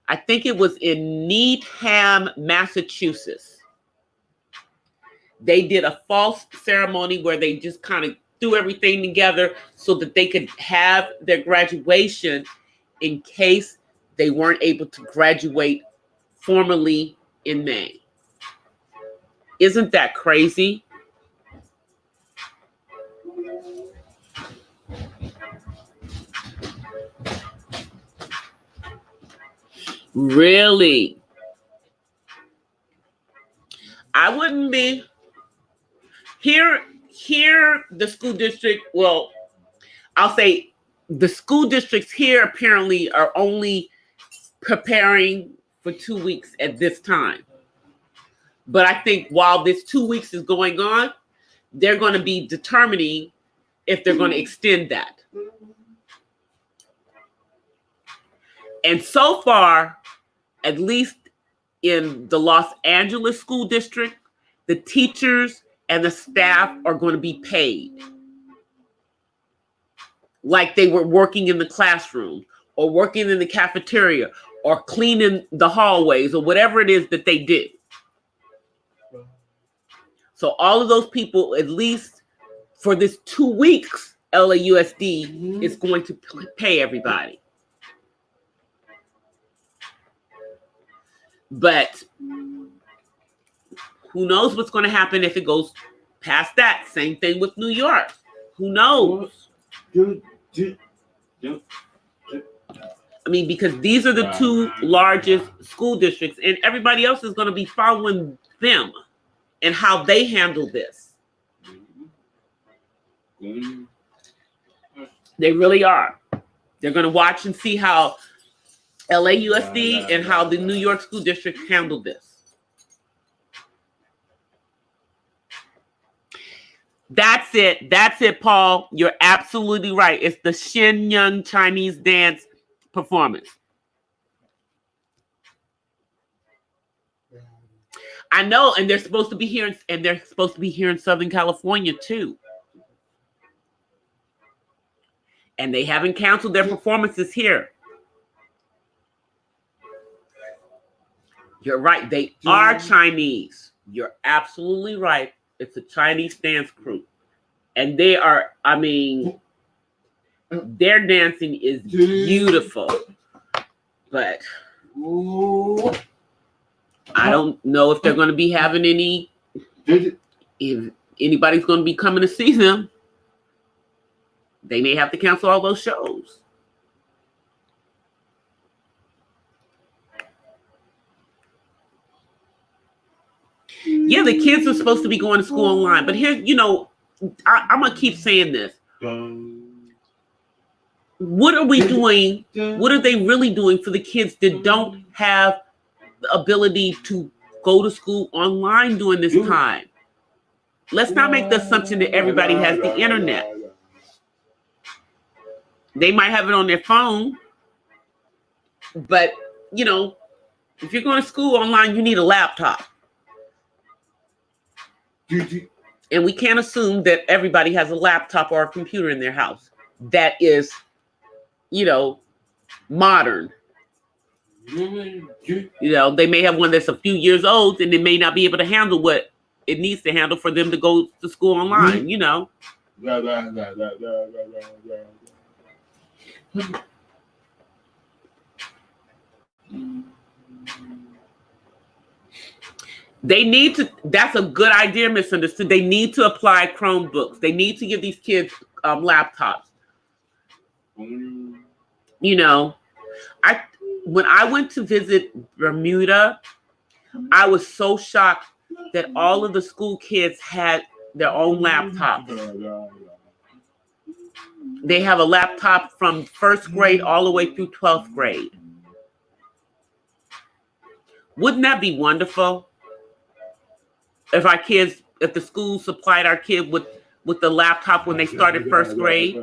I think it was in Needham, Massachusetts. They did a false ceremony where they just kind of threw everything together so that they could have their graduation in case they weren't able to graduate formally in May. Isn't that crazy? Really? I wouldn't be. Here, the school district, well, I'll say the school districts here apparently are only preparing for 2 weeks at this time. But I think while this 2 weeks is going on, they're going to be determining if they're going to extend that. And so far, at least in the Los Angeles school district, the teachers and the staff are going to be paid like they were working in the classroom or working in the cafeteria or cleaning the hallways or whatever it is that they did. So all of those people, at least for this 2 weeks, LAUSD is going to pay everybody. But who knows what's going to happen if it goes past that? Same thing with New York. Who knows? I mean, because these are the two largest school districts, and everybody else is going to be following them and how they handle this. They really are. They're going to watch and see how LAUSD and how the New York school district handle this. That's it. That's it, Paul. You're absolutely right. It's the Shenyang Chinese dance performance. I know, and they're supposed to be here, in Southern California too. And they haven't canceled their performances here. You're right. They are Chinese. You're absolutely right. It's a Chinese dance crew. And they are, I mean, their dancing is beautiful. But I don't know if they're going to be having any, if anybody's going to be coming to see them. They may have to cancel all those shows. Yeah, the kids are supposed to be going to school online. But here, you know, I'm going to keep saying this. What are we doing? What are they really doing for the kids that don't have the ability to go to school online during this time? Let's not make the assumption that everybody has the internet. They might have it on their phone. But, you know, if you're going to school online, you need a laptop. And we can't assume that everybody has a laptop or a computer in their house that is, you know, modern. You know, they may have one that's a few years old and it may not be able to handle what it needs to handle for them to go to school online, you know. They need to, that's a good idea, Misunderstood. They need to apply Chromebooks. They need to give these kids laptops. You know, when I went to visit Bermuda, I was so shocked that all of the school kids had their own laptops. They have a laptop from first grade all the way through 12th grade. Wouldn't that be wonderful? If our kids, if the school supplied our kid with the laptop when they started first grade.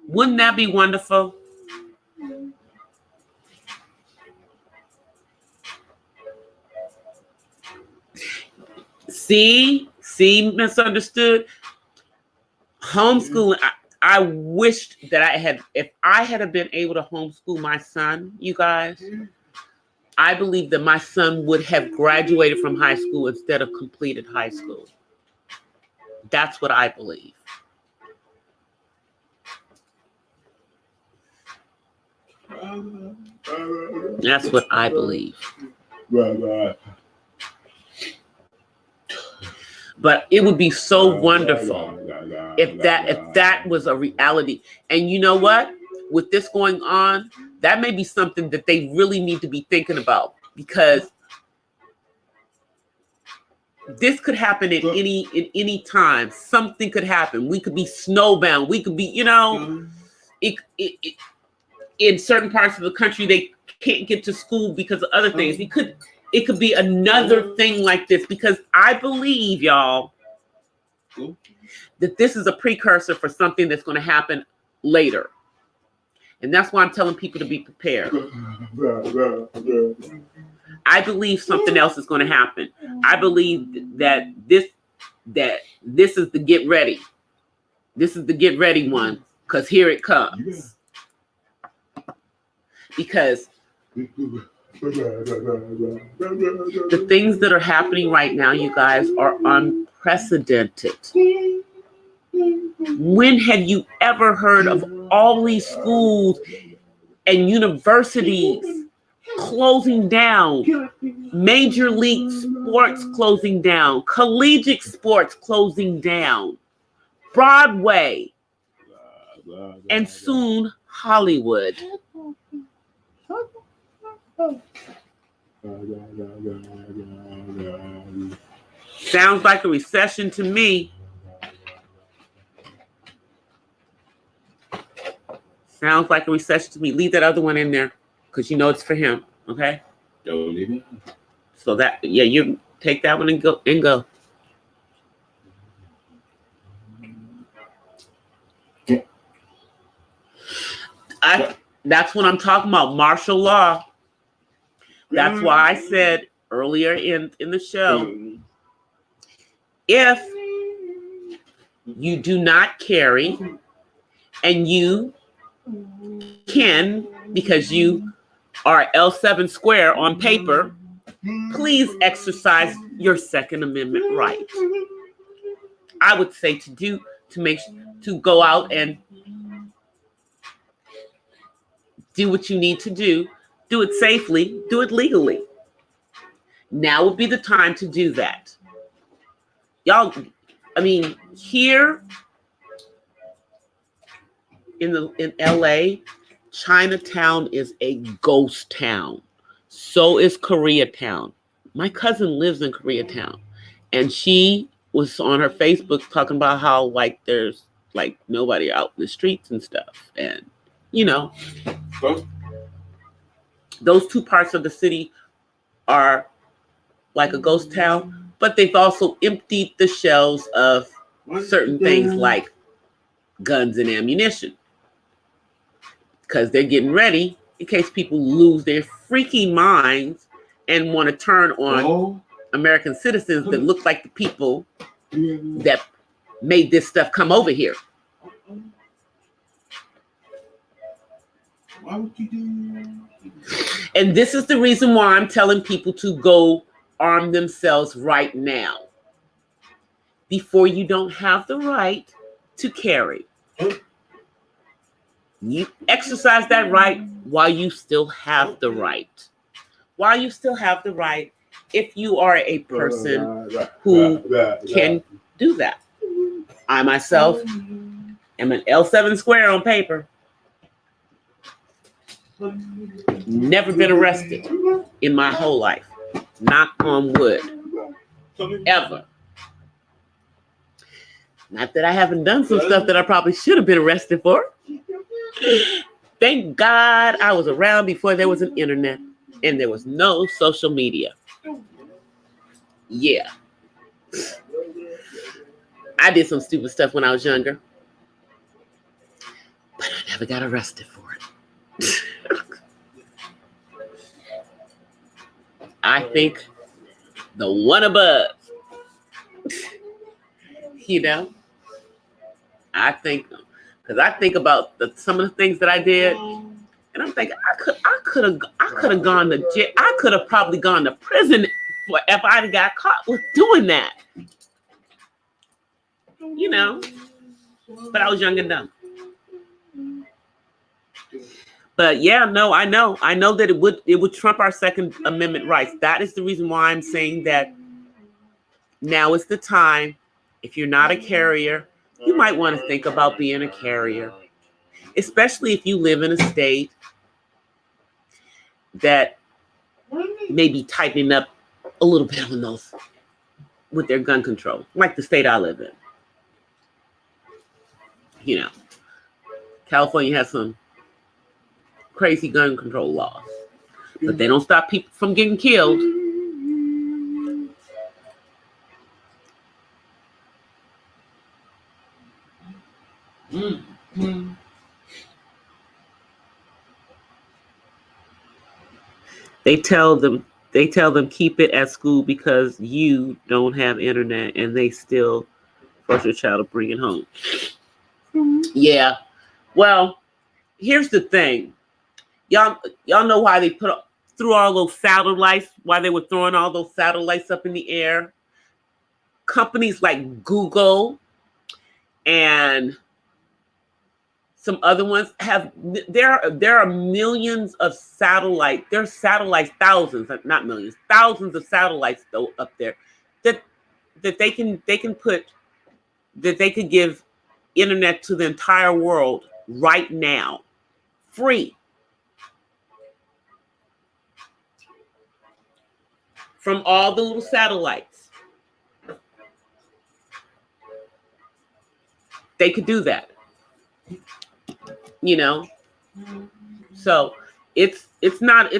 Wouldn't that be wonderful? See, Misunderstood. Homeschooling. I wished that if I had been able to homeschool my son, you guys, I believe that my son would have graduated from high school instead of completed high school. That's what I believe. That's what I believe. But it would be so wonderful if that was a reality. And you know what? With this going on, that may be something that they really need to be thinking about, because this could happen at any time. Something could happen. We could be snowbound. We could be, you know, in certain parts of the country they can't get to school because of other things. It could be another thing like this, because I believe, y'all, that this is a precursor for something that's going to happen later. And that's why I'm telling people to be prepared. I believe something else is going to happen. I believe that this is the get ready. This is the get ready one, because here it comes. Because the things that are happening right now, you guys, are unprecedented. When have you ever heard of all these schools and universities closing down? Major league sports closing down. Collegiate sports closing down. Broadway. And soon Hollywood. Sounds like a recession to me. Sounds like a recession to me. Leave that other one in there because you know it's for him. Okay? Don't leave it. So that, yeah, you take that one and go. That's what I'm talking about. Martial law. That's why I said earlier in the show, if you do not carry and you can, because you are L7 square on paper, please exercise your Second Amendment right. I would say to go out and do what you need to do. Do it safely. Do it legally. Now would be the time to do that. Y'all, I mean, here in LA, Chinatown is a ghost town. So is Koreatown. My cousin lives in Koreatown, and she was on her Facebook talking about how like there's like nobody out in the streets and stuff, and you know, those two parts of the city are like a ghost town, but they've also emptied the shelves of certain things like guns and ammunition because they're getting ready in case people lose their freaking minds and want to turn on American citizens that look like the people that made this stuff come over here. Why would you do that? And this is the reason why I'm telling people to go arm themselves right now. Before you don't have the right to carry. You exercise that right while you still have the right. While you still have the right, if you are a person who can do that. I myself am an L7 square on paper. Never been arrested in my whole life. Knock on wood. Ever. Not that I haven't done some stuff that I probably should have been arrested for. Thank God I was around before there was an internet and there was no social media. Yeah. I did some stupid stuff when I was younger, but I never got arrested for it. I think the one above, you know, I think, because I think about some of the things that I did, and I'm thinking I could have gone to jail. I could have probably gone to prison if I got caught with doing that, you know. But I was young and dumb. But yeah, no, I know that it would trump our Second Amendment rights. That is the reason why I'm saying that now is the time. If you're not a carrier, you might want to think about being a carrier, especially if you live in a state that may be tightening up a little bit on those with their gun control, like the state I live in. You know, California has some crazy gun control laws, but they don't stop people from getting killed. Mm-hmm. They tell them keep it at school because you don't have internet, and they still force your child to bring it home. Yeah. Well, here's the thing. Y'all know why they threw all those satellites, why they were throwing all those satellites up in the air? Companies like Google and some other ones have. There are millions of satellites. There's satellites, thousands, not millions, thousands of satellites though up there that they can put, that they could give internet to the entire world right now, free, from all the little satellites. They could do that, you know. So it's not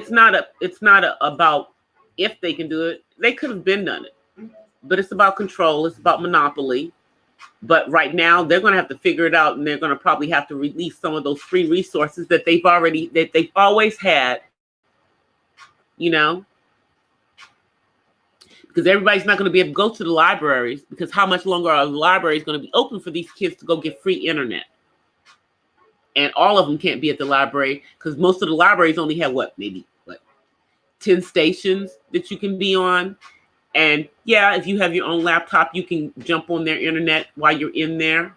about if they can do it. They could have been done it, but it's about control. It's about monopoly. But right now they're going to have to figure it out, and they're going to probably have to release some of those free resources that they've always had, you know, because everybody's not going to be able to go to the libraries, because how much longer are the libraries going to be open for these kids to go get free internet? And all of them can't be at the library, because most of the libraries only have maybe 10 stations that you can be on. And yeah, if you have your own laptop, you can jump on their internet while you're in there.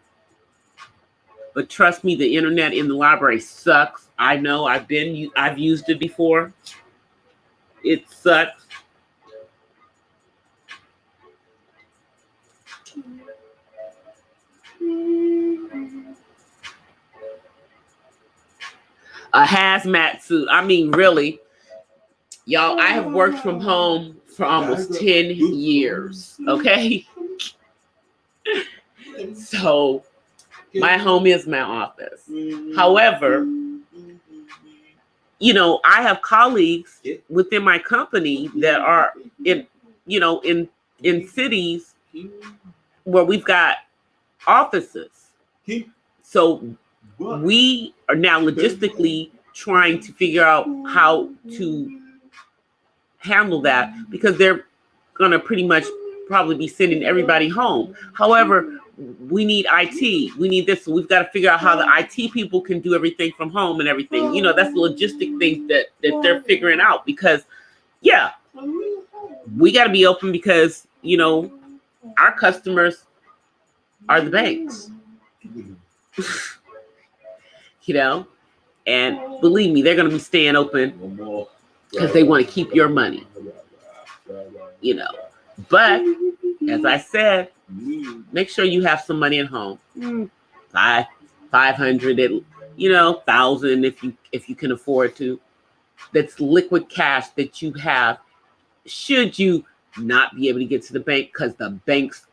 But trust me, the internet in the library sucks. I know, I've used it before. It sucks. A hazmat suit. I mean, really, y'all, I have worked from home for almost 10 years, okay? So my home is my office. However, you know, I have colleagues within my company that are in cities where we've got offices. So we are now logistically trying to figure out how to handle that, because they're going to pretty much probably be sending everybody home. However, we need IT. We need this. So we've got to figure out how the IT people can do everything from home and everything. You know, that's the logistic things that they're figuring out, because, yeah, we got to be open, because, you know, our customers are the banks. You know, and believe me, they're going to be staying open because they want to keep your money, you know. But as I said, make sure you have some money at home. 500, you know, 1,000 if you can afford to. That's liquid cash that you have, should you not be able to get to the bank, because the bank's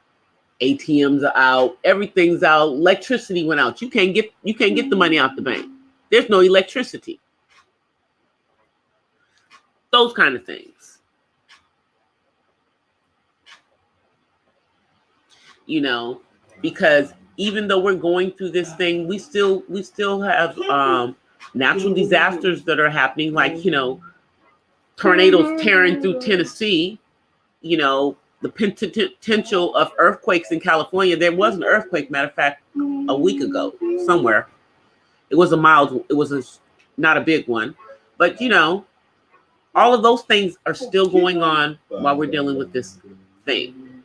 ATMs are out, everything's out, electricity went out. You can't get the money out the bank. There's no electricity. Those kind of things. You know, because even though we're going through this thing, we still have natural disasters that are happening, like, you know, tornadoes tearing through Tennessee, you know, the potential of earthquakes in California. There was an earthquake, matter of fact, a week ago somewhere. It was not a big one, but, you know, all of those things are still going on while we're dealing with this thing.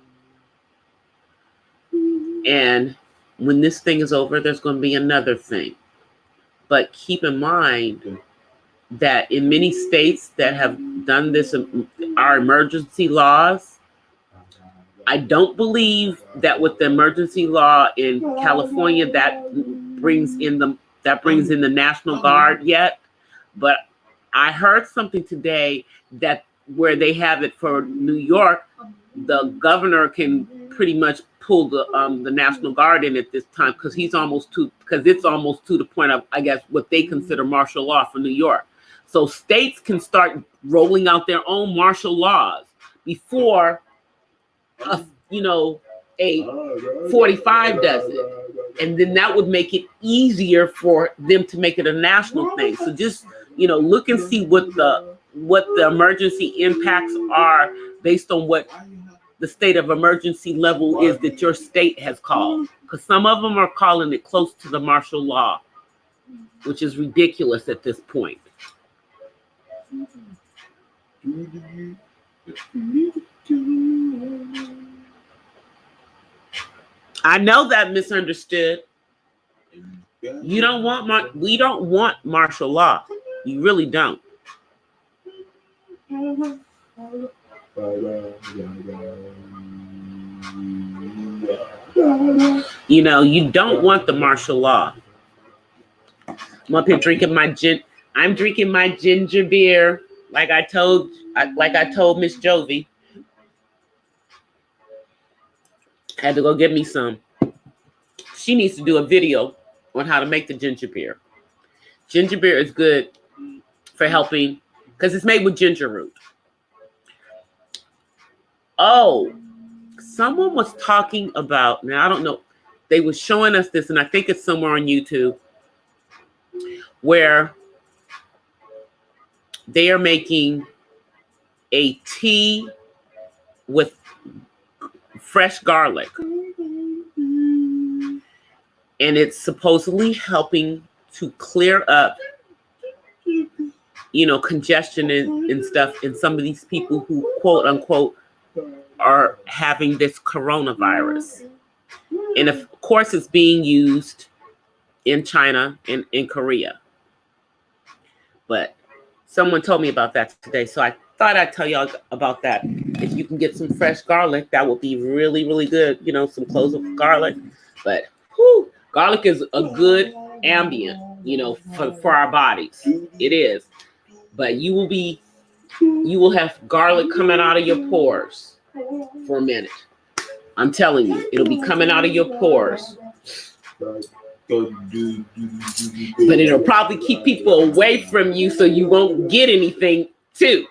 And when this thing is over, there's going to be another thing. But keep in mind that in many states that have done this, our emergency laws, I don't believe that with the emergency law in California that brings in the National Guard yet. But I heard something today that where they have it for New York, the governor can pretty much pull the National Guard in at this time, because it's almost to the point of, I guess, what they consider martial law for New York. So states can start rolling out their own martial laws before a 45 does it, and then that would make it easier for them to make it a national thing. So just, you know, look and see what the emergency impacts are based on what the state of emergency level is that your state has called, because some of them are calling it close to the martial law, which is ridiculous at this point. I know that misunderstood. You don't want we don't want martial law. You really don't. You know, you don't want the martial law. I'm up here drinking my I'm drinking my ginger beer, like I told Miss Jovi. Had to go get me some. She needs to do a video on how to make the ginger beer. Ginger beer is good for helping because it's made with ginger root. Oh, someone was talking about, now I don't know, they were showing us this, and I think it's somewhere on YouTube, where they are making a tea with fresh garlic. And it's supposedly helping to clear up, you know, congestion and stuff in some of these people who, quote unquote, are having this coronavirus. And of course, it's being used in China and in Korea. But someone told me about that today, so I thought I'd tell y'all about that. If you can get some fresh garlic, that would be really, really good. You know, some cloves of garlic. But whew, garlic is a good ambient, you know, for our bodies. It is. But you will have garlic coming out of your pores for a minute. I'm telling you, it'll be coming out of your pores. But it'll probably keep people away from you so you won't get anything too.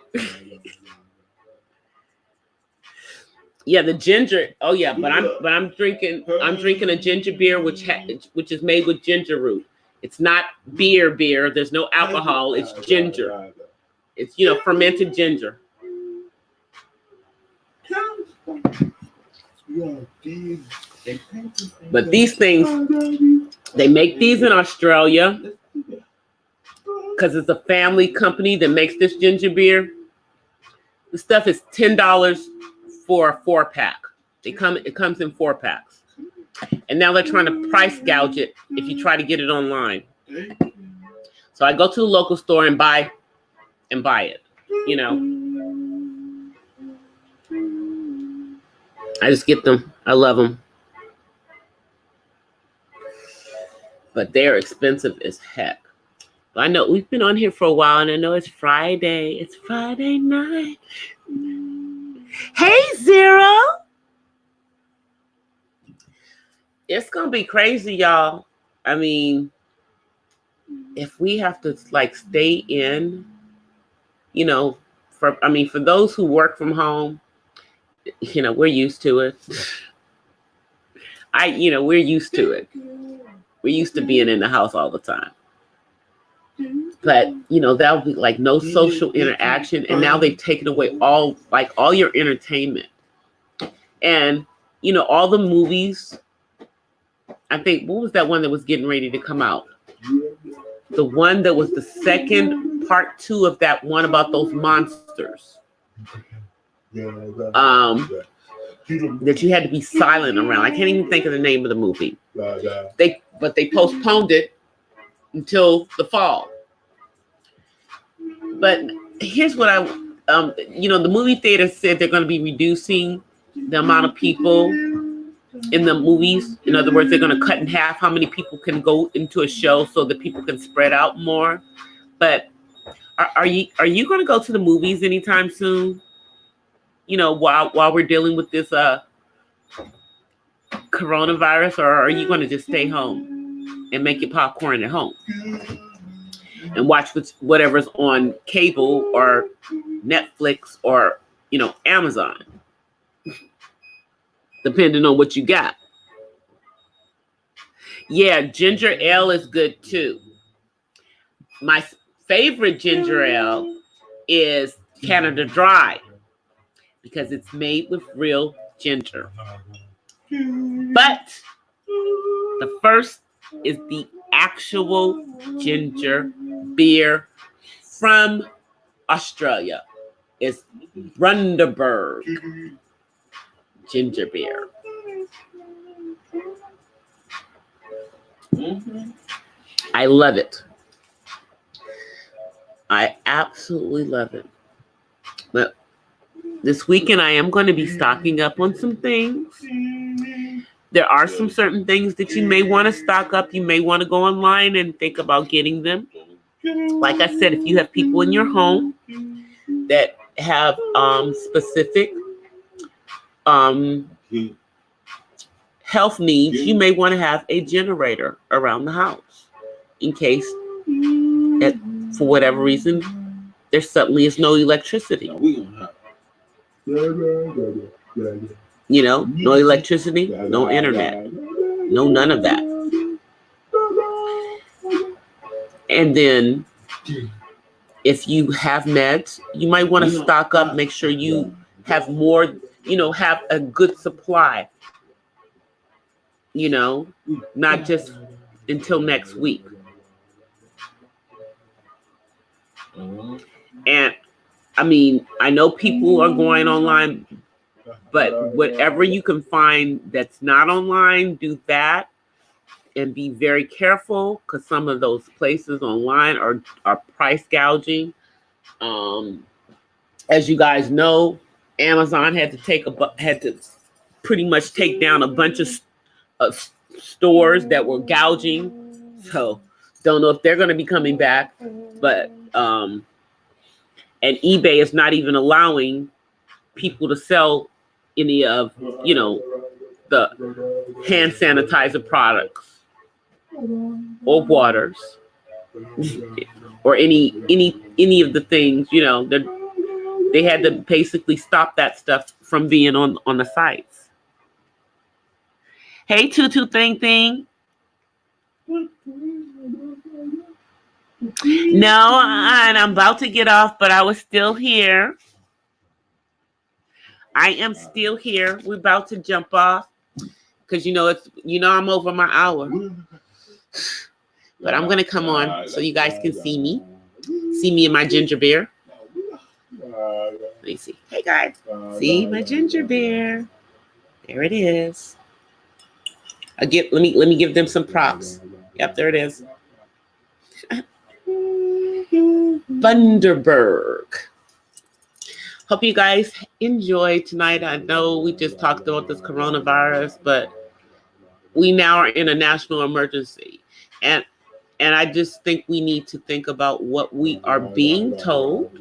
Yeah, the ginger. Oh yeah, but I'm drinking a ginger beer which is made with ginger root. It's not beer. There's no alcohol. It's ginger. It's, you know, fermented ginger. But these things, they make these in Australia because it's a family company that makes this ginger beer. The stuff is $10 for a 4-pack. It comes in 4-packs. And now they're trying to price gouge it if you try to get it online. So I go to the local store and buy it, you know. I just get them. I love them. But they're expensive as heck. But I know we've been on here for a while, and I know it's Friday. It's Friday night. Hey, Zero. It's going to be crazy, y'all. I mean, if we have to, like, stay in, you know, for those who work from home, you know, we're used to it. We're used to it. We're used to being in the house all the time. But, you know, that would be like no social interaction. And now they've taken away all your entertainment. And, you know, all the movies. I think, what was that one that was getting ready to come out? The one that was the second part 2 of that one about those monsters. That you had to be silent around. I can't even think of the name of the movie. They postponed it until the fall. But here's what the movie theater said they're going to be reducing the amount of people in the movies. In other words, they're going to cut in half how many people can go into a show so that people can spread out more. But are you going to go to the movies anytime soon? You know, while we're dealing with this coronavirus, or are you going to just stay home and make your popcorn at home and watch whatever's on cable or Netflix or, you know, Amazon, depending on what you got? Yeah, ginger ale is good too. My favorite ginger ale is Canada Dry, because it's made with real ginger. But the first is the actual ginger beer from Australia. It's Bundaberg ginger beer. I love it. I absolutely love it. But this weekend, I am going to be stocking up on some things. There are some certain things that you may want to stock up. You may want to go online and think about getting them. Like I said, if you have people in your home that have specific health needs, you may want to have a generator around the house in case, for whatever reason, there suddenly is no electricity. You know, no electricity, no internet, no none of that. And then if you have meds, you might want to stock up, make sure you have more, have a good supply, not just until next week. And I mean, I know people are going online, but whatever you can find that's not online, do that. And be very careful because some of those places online are price gouging. As you guys know, Amazon had to pretty much take down a bunch of stores that were gouging. So don't know if they're going to be coming back, but and eBay is not even allowing people to sell any of the hand sanitizer products or waters or any of the things, they had to basically stop that stuff from being on the sites. Hey, Tutu Thing. No, and I'm about to get off, but I was still here. I am still here. We're about to jump off because I'm over my hour. But I'm gonna come on so you guys can see me in my ginger beer. Let me see. Hey guys, see my ginger beer. There it is. Let me give them some props. Yep, there it is. Bundaberg. Hope you guys enjoy tonight. I know we just talked about this coronavirus, but we now are in a national emergency. And I just think we need to think about what we are being told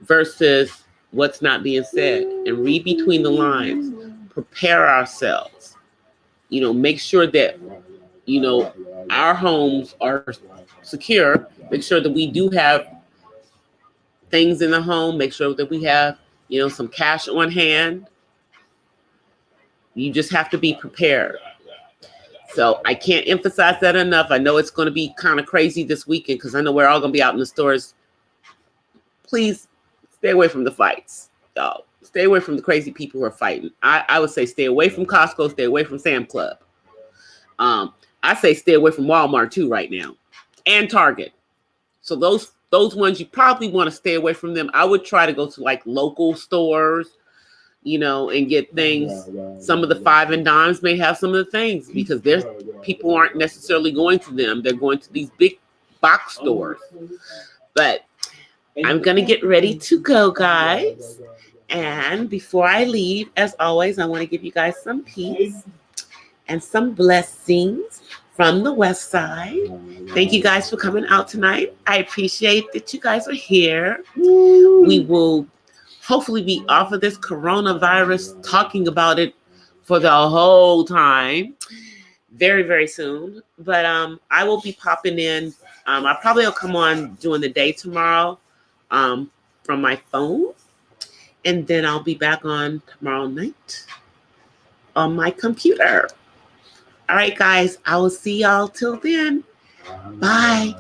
versus what's not being said, and read between the lines. Prepare ourselves. Make sure that, our homes are secure. Make sure that we do have things in the home. Make sure that we have, some cash on hand. You just have to be prepared. So I can't emphasize that enough. I know it's going to be kind of crazy this weekend because I know we're all going to be out in the stores. Please stay away from the fights. Y'all. Stay away from the crazy people who are fighting. I would say stay away from Costco, stay away from Sam Club. I say stay away from Walmart too right now, and Target. So those ones you probably want to stay away from them. I would try to go to like local stores, and get things. Some of the 5 and dimes may have some of the things because there's people aren't necessarily going to them. They're going to these big box stores. But I'm going to get ready to go, guys. And before I leave, as always, I want to give you guys some peace and some blessings from the West Side. Thank you guys for coming out tonight. I appreciate that you guys are here. We will hopefully be off of this coronavirus, talking about it for the whole time very, very soon. But I will be popping in. I probably will come on during the day tomorrow from my phone. And then I'll be back on tomorrow night on my computer. All right, guys. I will see y'all till then. Bye.